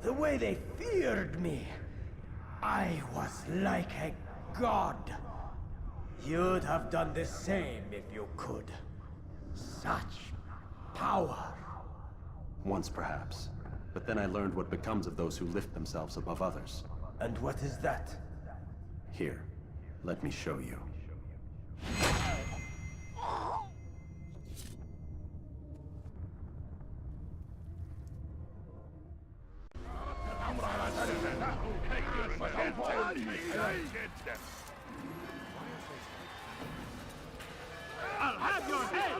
Speaker 16: The way they feared me? I was like a god. You'd have done the same if you could. Such power.
Speaker 3: Once perhaps. But then I learned what becomes of those who lift themselves above others.
Speaker 16: And what is that?
Speaker 3: Here, let me show you.
Speaker 5: I'll have your head!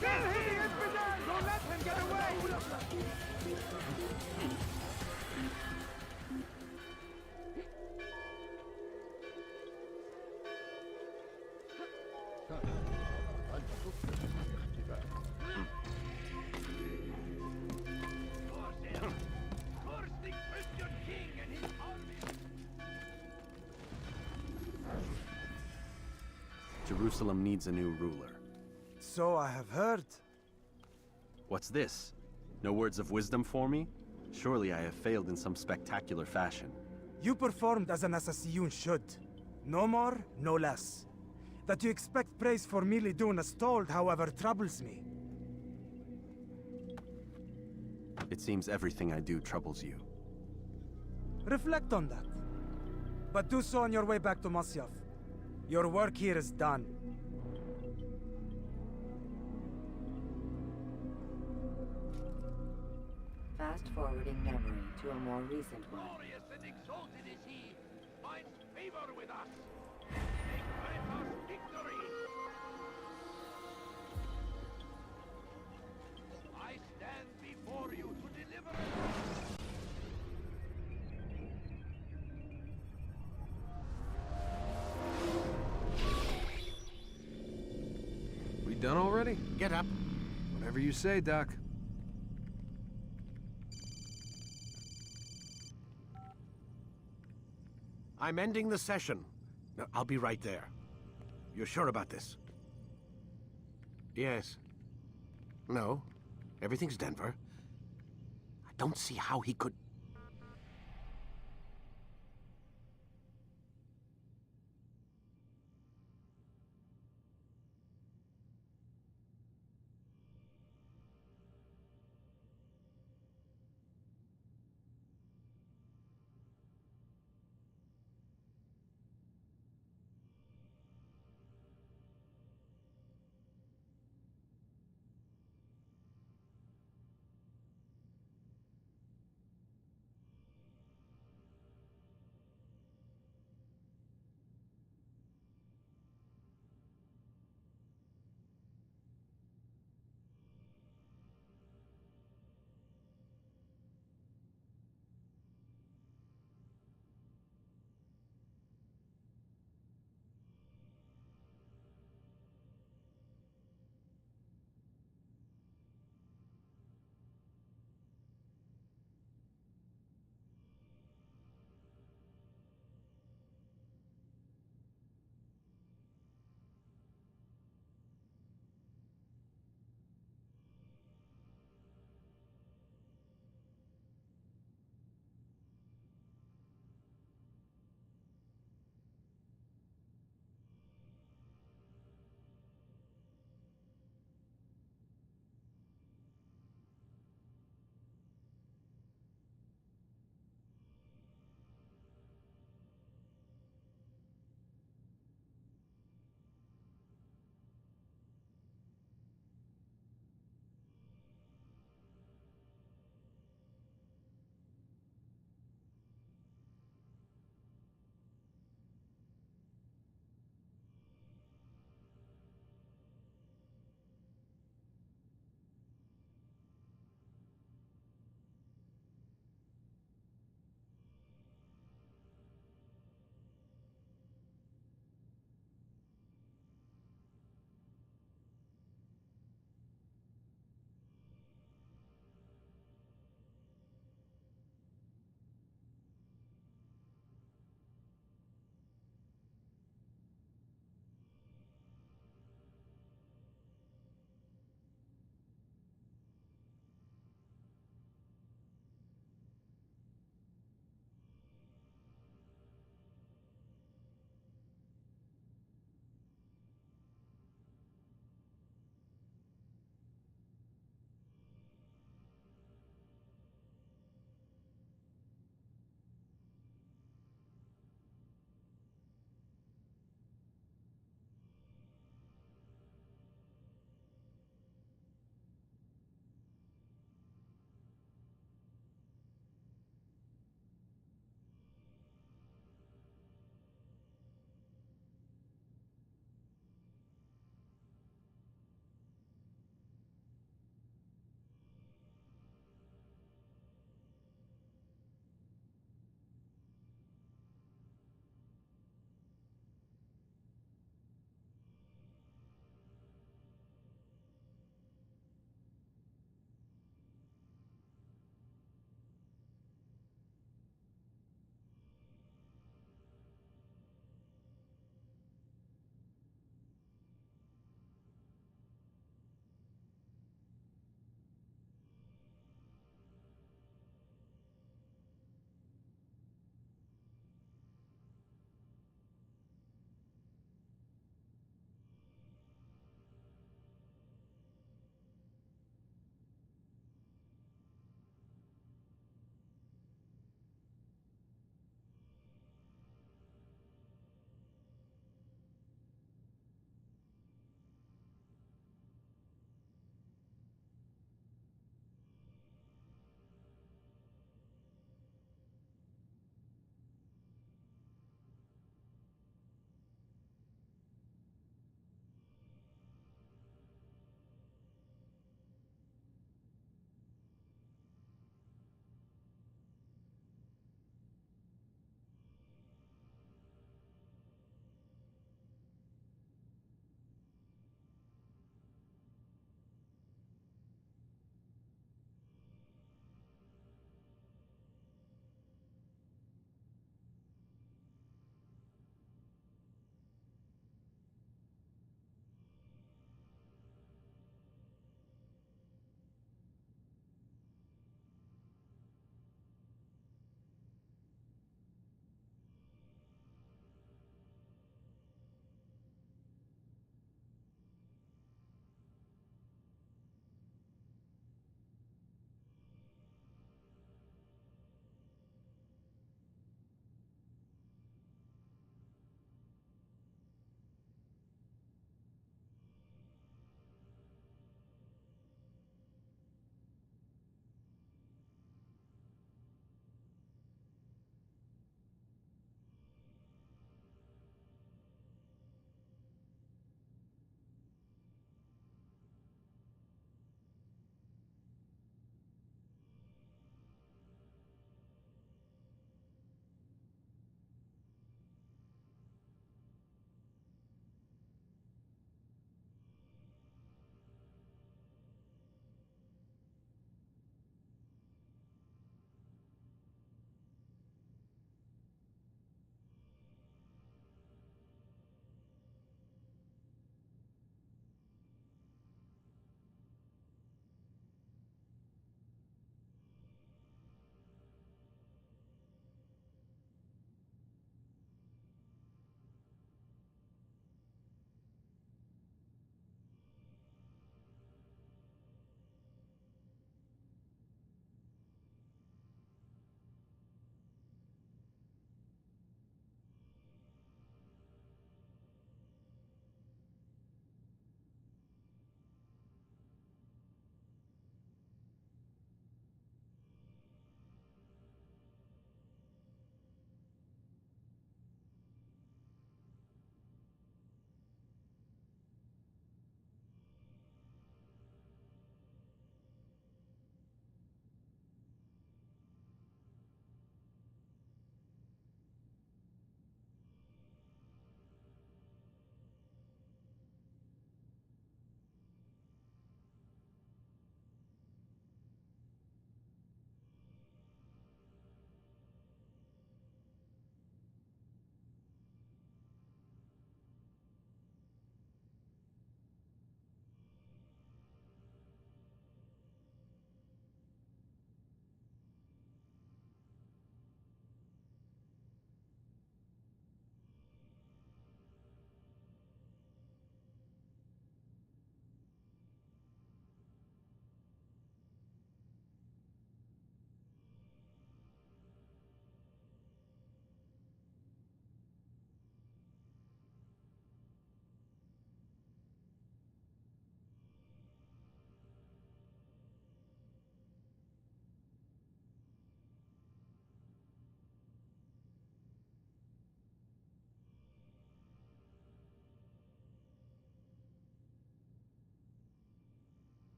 Speaker 16: Kill him! Don't let him get away!
Speaker 3: Jerusalem needs a new ruler.
Speaker 10: So I have heard.
Speaker 3: What's this? No words of wisdom for me? Surely I have failed in some spectacular fashion.
Speaker 10: You performed as an Assassiyun should. No more, no less. That you expect praise for merely doing as told, however, troubles me.
Speaker 3: It seems everything I do troubles you.
Speaker 10: Reflect on that. But do so on your way back to Masyaf. Your work here is done.
Speaker 7: Fast-forwarding memory to a more recent one.
Speaker 4: Glorious and exalted is he, finds favor with us. Make grant us victory. I stand before you to deliver.
Speaker 1: We done already?
Speaker 13: Get up.
Speaker 1: Whatever you say, Doc.
Speaker 13: I'm ending the session. No, I'll be right there. You're sure about this? Yes. No. Everything's Denver. I don't see how he could...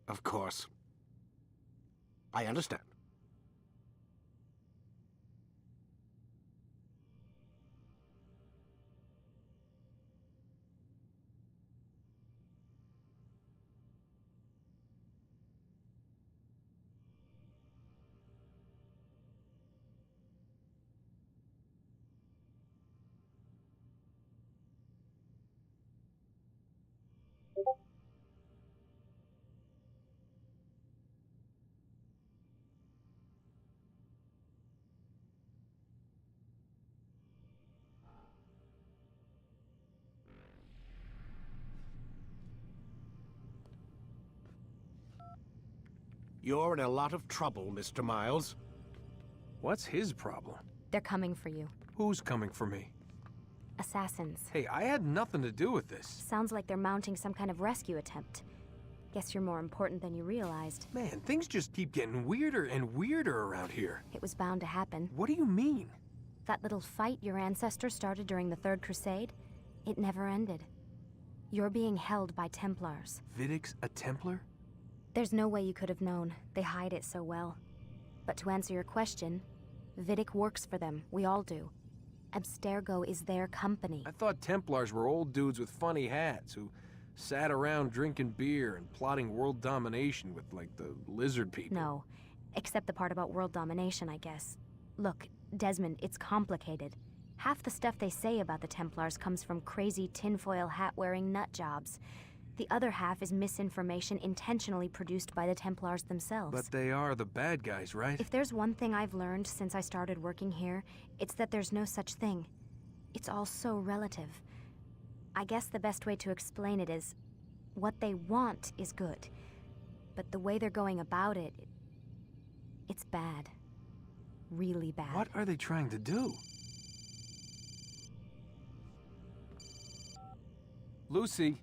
Speaker 13: Of course. I understand. You're in a lot of trouble, Mr. Miles.
Speaker 17: What's his problem?
Speaker 18: They're coming for you.
Speaker 17: Who's coming for me?
Speaker 18: Assassins.
Speaker 17: Hey, I had nothing to do with this.
Speaker 18: Sounds like they're mounting some kind of rescue attempt. Guess you're more important than you realized.
Speaker 17: Man, things just keep getting weirder and weirder around here.
Speaker 18: It was bound to happen.
Speaker 17: What do you mean?
Speaker 18: That little fight your ancestors started during the Third Crusade, it never ended. You're being held by Templars.
Speaker 17: Vidic's a Templar?
Speaker 18: There's no way you could have known. They hide it so well. But to answer your question, Vidic works for them. We all do. Abstergo is their company.
Speaker 17: I thought Templars were old dudes with funny hats who sat around drinking beer and plotting world domination with, like, the lizard people.
Speaker 18: No. Except the part about world domination, I guess. Look, Desmond, it's complicated. Half the stuff they say about the Templars comes from crazy tinfoil hat-wearing nut jobs. The other half is misinformation intentionally produced by the Templars themselves.
Speaker 17: But they are the bad guys, right?
Speaker 18: If there's one thing I've learned since I started working here, it's that there's no such thing. It's all so relative. I guess the best way to explain it is, what they want is good. But the way they're going about it, it's bad. Really bad.
Speaker 17: What are they trying to do? Lucy.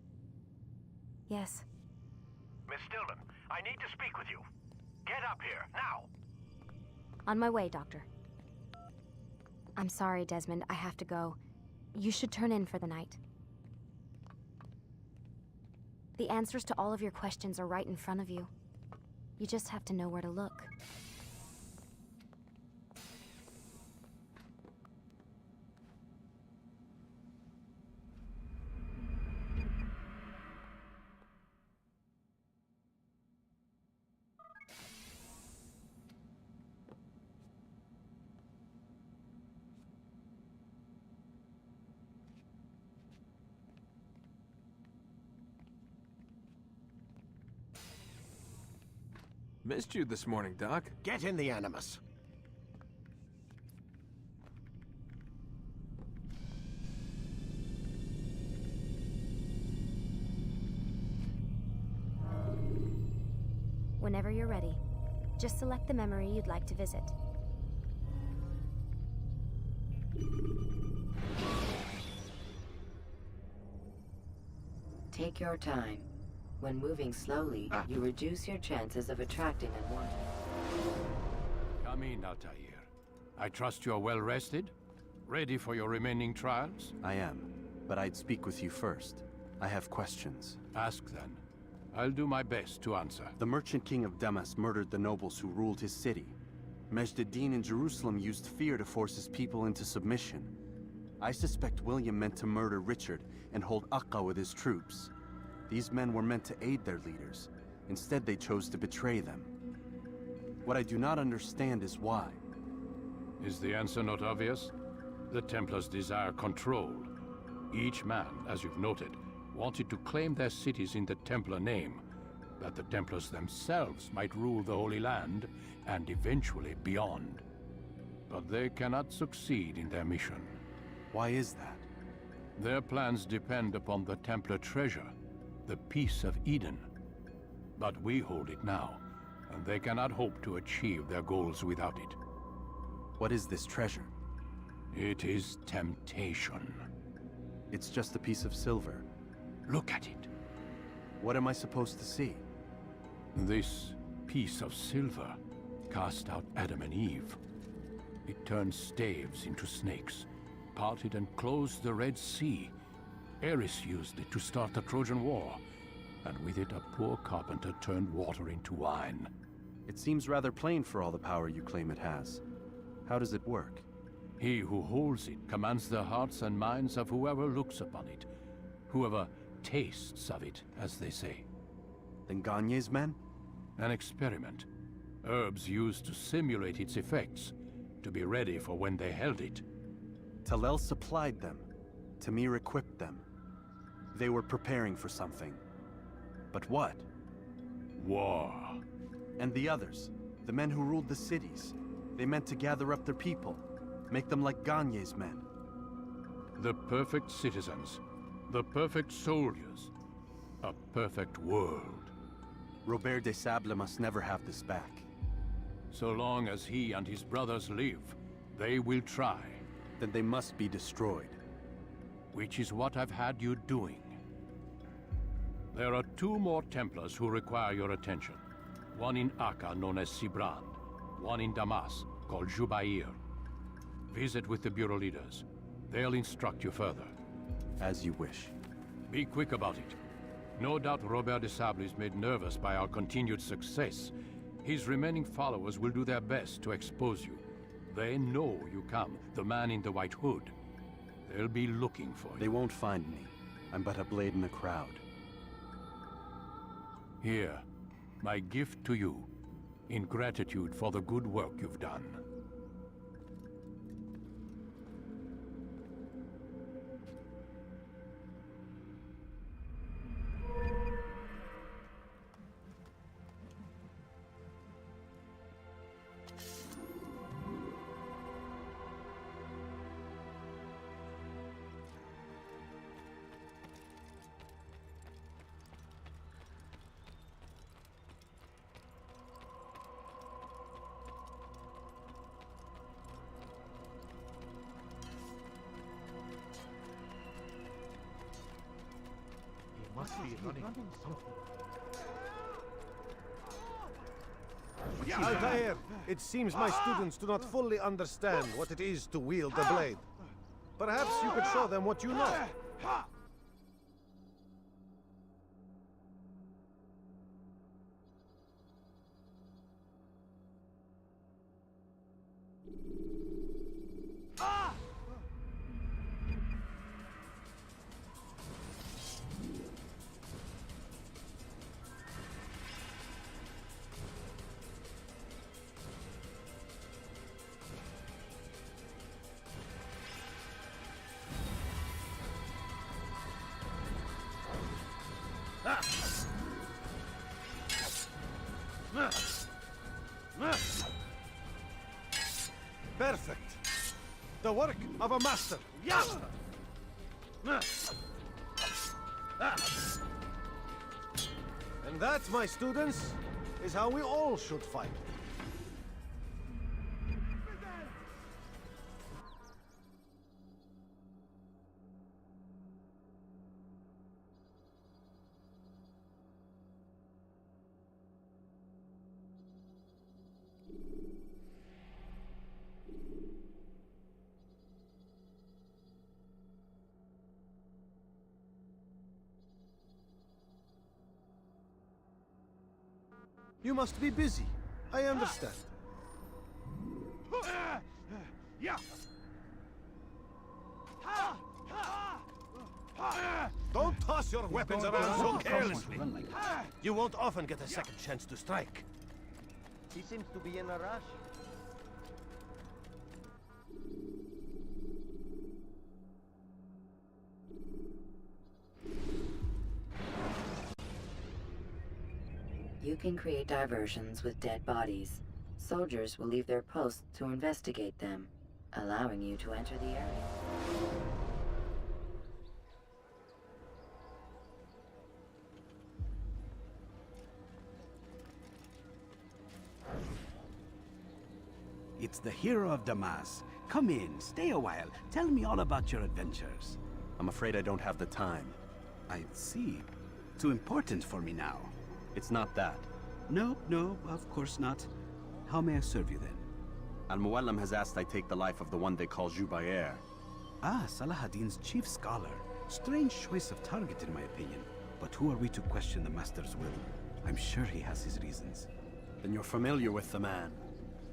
Speaker 18: Yes.
Speaker 5: Miss Stillman, I need to speak with you. Get up here, now!
Speaker 18: On my way, Doctor. I'm sorry, Desmond. I have to go. You should turn in for the night. The answers to all of your questions are right in front of you. You just have to know where to look.
Speaker 17: Missed you this morning, Doc.
Speaker 13: Get in the Animus.
Speaker 18: Whenever you're ready, just select the memory you'd like to visit.
Speaker 7: Take your time. When moving slowly, you reduce your chances of attracting unwanted.
Speaker 9: Come in, Altair. I trust you're well rested? Ready for your remaining trials?
Speaker 3: I am, but I'd speak with you first. I have questions.
Speaker 9: Ask then. I'll do my best to answer.
Speaker 3: The Merchant King of Damas murdered the nobles who ruled his city. Majd-ad-Din in Jerusalem used fear to force his people into submission. I suspect William meant to murder Richard and hold Akka with his troops. These men were meant to aid their leaders. Instead, they chose to betray them. What I do not understand is why.
Speaker 9: Is the answer not obvious? The Templars desire control. Each man, as you've noted, wanted to claim their cities in the Templar name, that the Templars themselves might rule the Holy Land, and eventually beyond. But they cannot succeed in their mission.
Speaker 3: Why is that?
Speaker 9: Their plans depend upon the Templar treasure, the Peace of Eden. But we hold it now, and they cannot hope to achieve their goals without it.
Speaker 3: What is this treasure?
Speaker 9: It is temptation.
Speaker 3: It's just a piece of silver.
Speaker 9: Look at it.
Speaker 3: What am I supposed to see?
Speaker 9: This piece of silver cast out Adam and Eve. It turned staves into snakes, parted and closed the Red Sea. Ares used it to start the Trojan War. and with it a poor carpenter turned water into wine.
Speaker 3: It seems rather plain for all the power you claim it has. How does it work?
Speaker 9: He who holds it commands the hearts and minds of whoever looks upon it, whoever tastes of it, as they say.
Speaker 3: Then Gagne's men?
Speaker 9: An experiment. Herbs used to simulate its effects, to be ready for when they held it.
Speaker 3: Talel supplied them. Tamir equipped them. They were preparing for something. But what?
Speaker 9: War.
Speaker 3: And the others, the men who ruled the cities, they meant to gather up their people, make them like Gagne's men.
Speaker 9: The perfect citizens, the perfect soldiers, a perfect world.
Speaker 3: Robert des Sables must never have this back.
Speaker 9: So long as he and his brothers live, they will try.
Speaker 3: Then they must be destroyed.
Speaker 9: Which is what I've had you doing. There are 2 more Templars who require your attention. One in Acre known as Sibrand, one in Damas called Jubair. Visit with the Bureau leaders. They'll instruct you further.
Speaker 3: As you wish.
Speaker 9: Be quick about it. No doubt Robert des Sables is made nervous by our continued success. His remaining followers will do their best to expose you. They know you come, the man in the white hood. They'll be looking for you.
Speaker 3: They won't find me. I'm but a blade in the crowd.
Speaker 9: Here, my gift to you, in gratitude for the good work you've done.
Speaker 5: Must be running something.
Speaker 13: Altair, it seems my students do not fully understand what it is to wield the blade. Perhaps you could show them what you know. Perfect. The work of a master. And that, my students, is how we all should fight. You must be busy. I understand. Don't toss your weapons around so carelessly. You won't often get a second chance to strike.
Speaker 16: He seems to be in a rush.
Speaker 7: You can create diversions with dead bodies. Soldiers will leave their posts to investigate them, allowing you to enter the area.
Speaker 19: It's the hero of Damas. Come in, stay a while. Tell me all about your adventures.
Speaker 3: I'm afraid I don't have the time.
Speaker 19: I see. Too important for me now.
Speaker 3: It's not that.
Speaker 19: No, of course not. How may I serve you then?
Speaker 3: Al-Muallim has asked I take the life of the one they call Jubair.
Speaker 19: Ah, Salah ad-Din's chief scholar. Strange choice of target in my opinion. But who are we to question the Master's will? I'm sure he has his reasons.
Speaker 3: Then you're familiar with the man.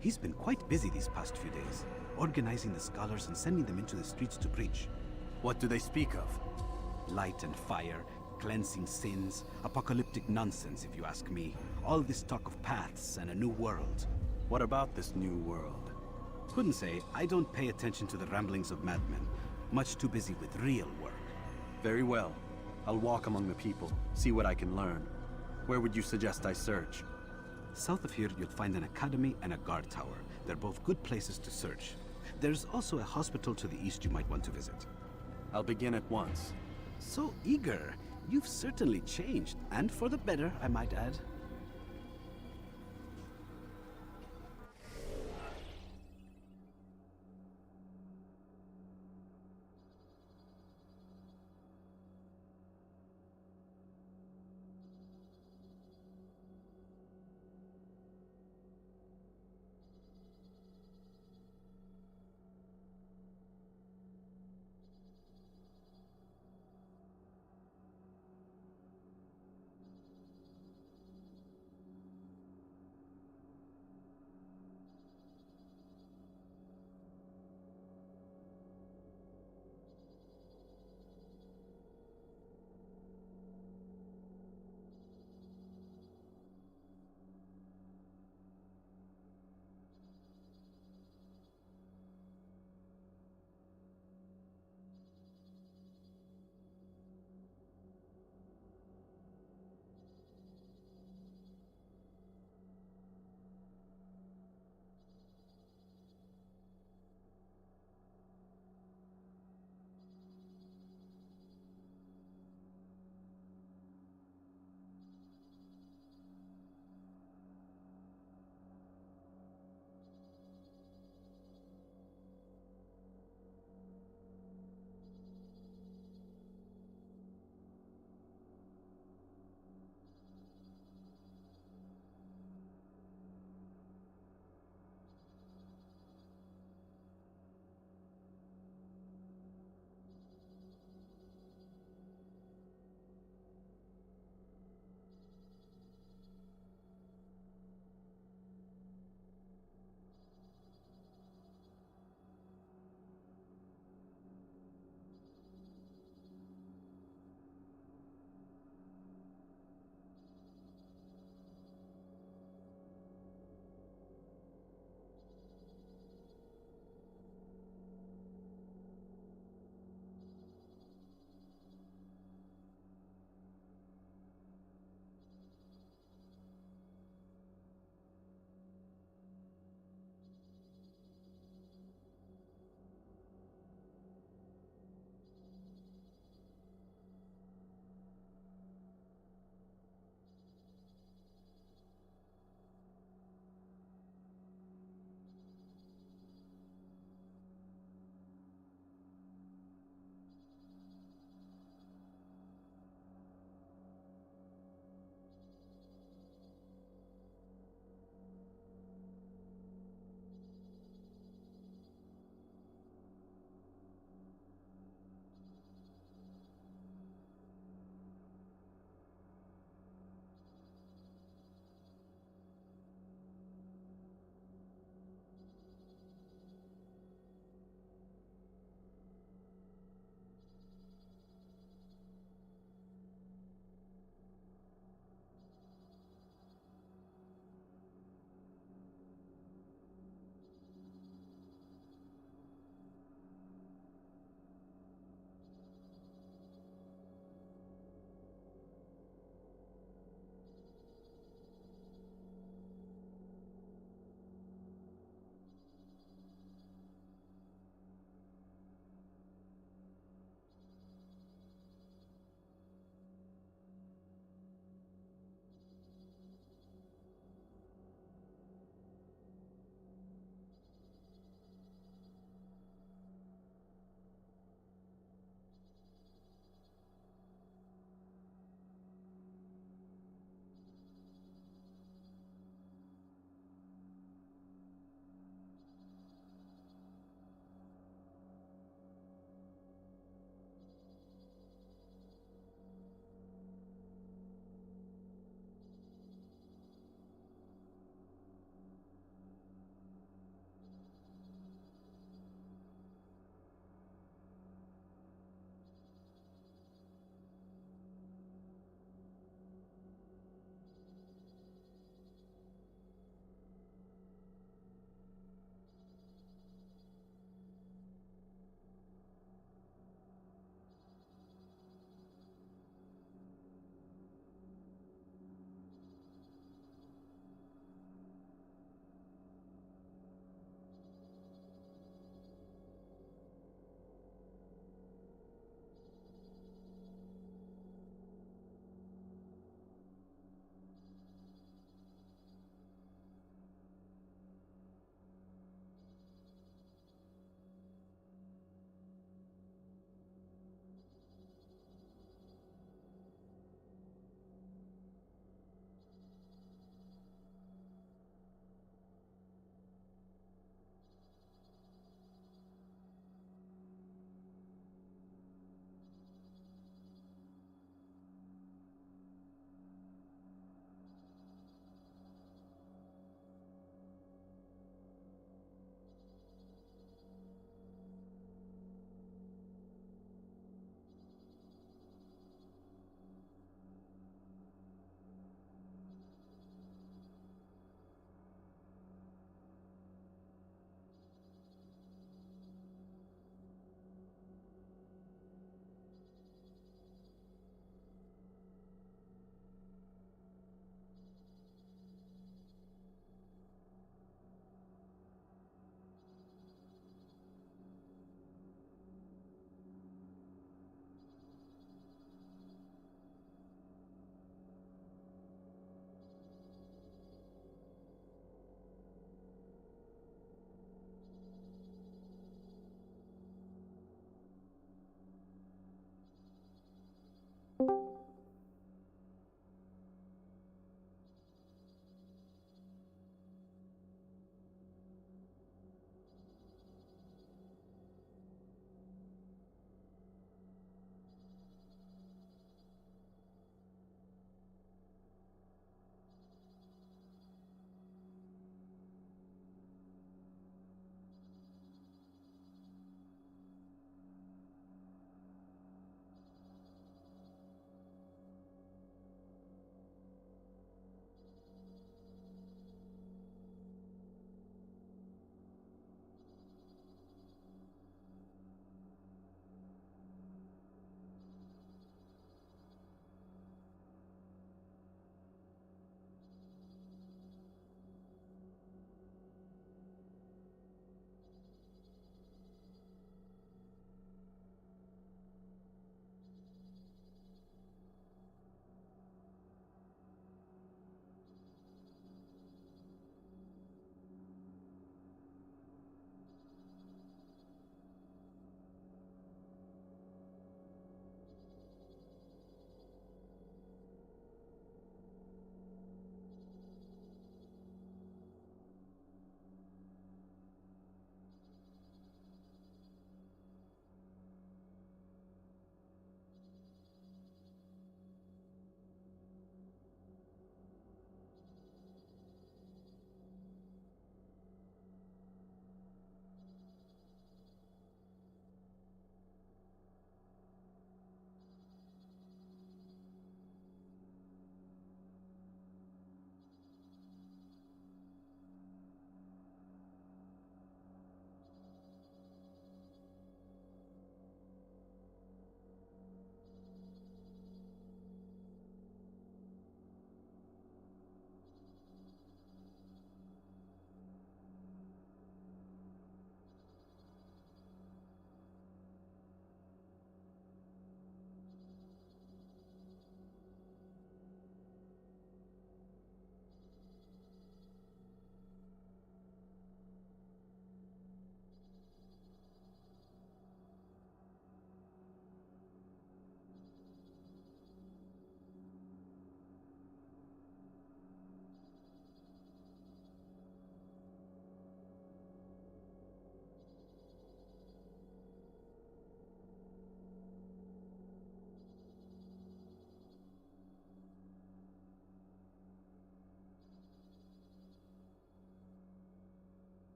Speaker 19: He's been quite busy these past few days, organizing the scholars and sending them into the streets to preach.
Speaker 3: What do they speak of?
Speaker 19: Light and fire, cleansing sins, apocalyptic nonsense if you ask me. All this talk of paths and a new world.
Speaker 3: What about this new world?
Speaker 19: Couldn't say. I don't pay attention to the ramblings of madmen. Much too busy with real work.
Speaker 3: Very well. I'll walk among the people, see what I can learn. Where would you suggest I search?
Speaker 19: South of here, you'd find an academy and a guard tower. They're both good places to search. There's also a hospital to the east you might want to visit.
Speaker 3: I'll begin at once.
Speaker 19: So eager. You've certainly changed, and for the better, I might add.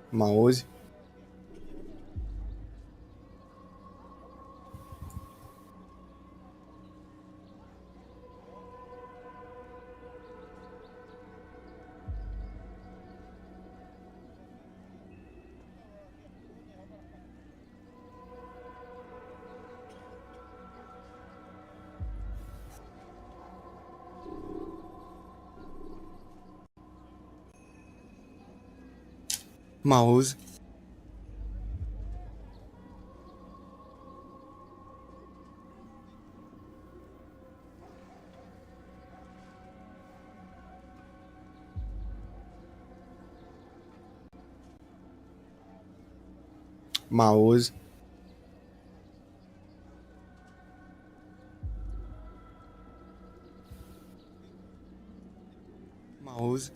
Speaker 20: Mă auzi? Mă auzi? Mă auzi? Mă auzi?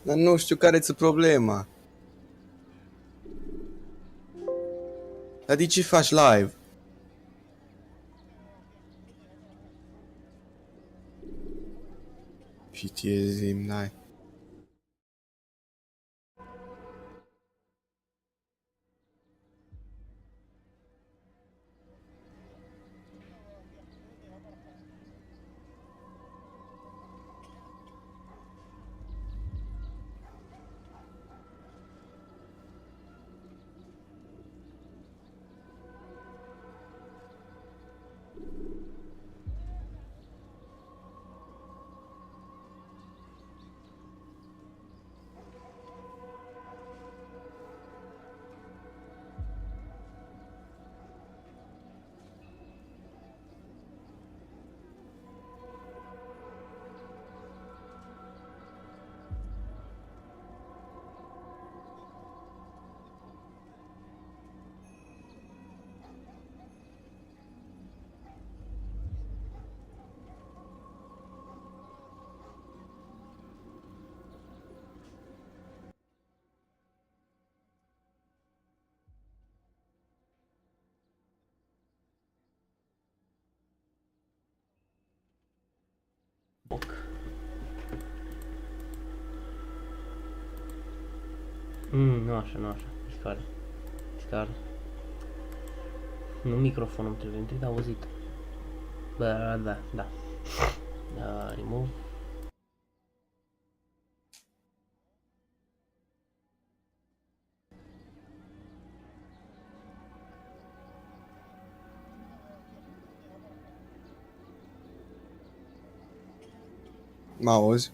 Speaker 20: Dar nu știu care-ți problema. Dar de ce faci live? Pitiezim, n-ai.
Speaker 21: Nu așa, nu așa. Mișcare. Mișcare. Nu microfonul trebuie, întâi de auzit. Bă, da. Remove.
Speaker 20: Mă auzi?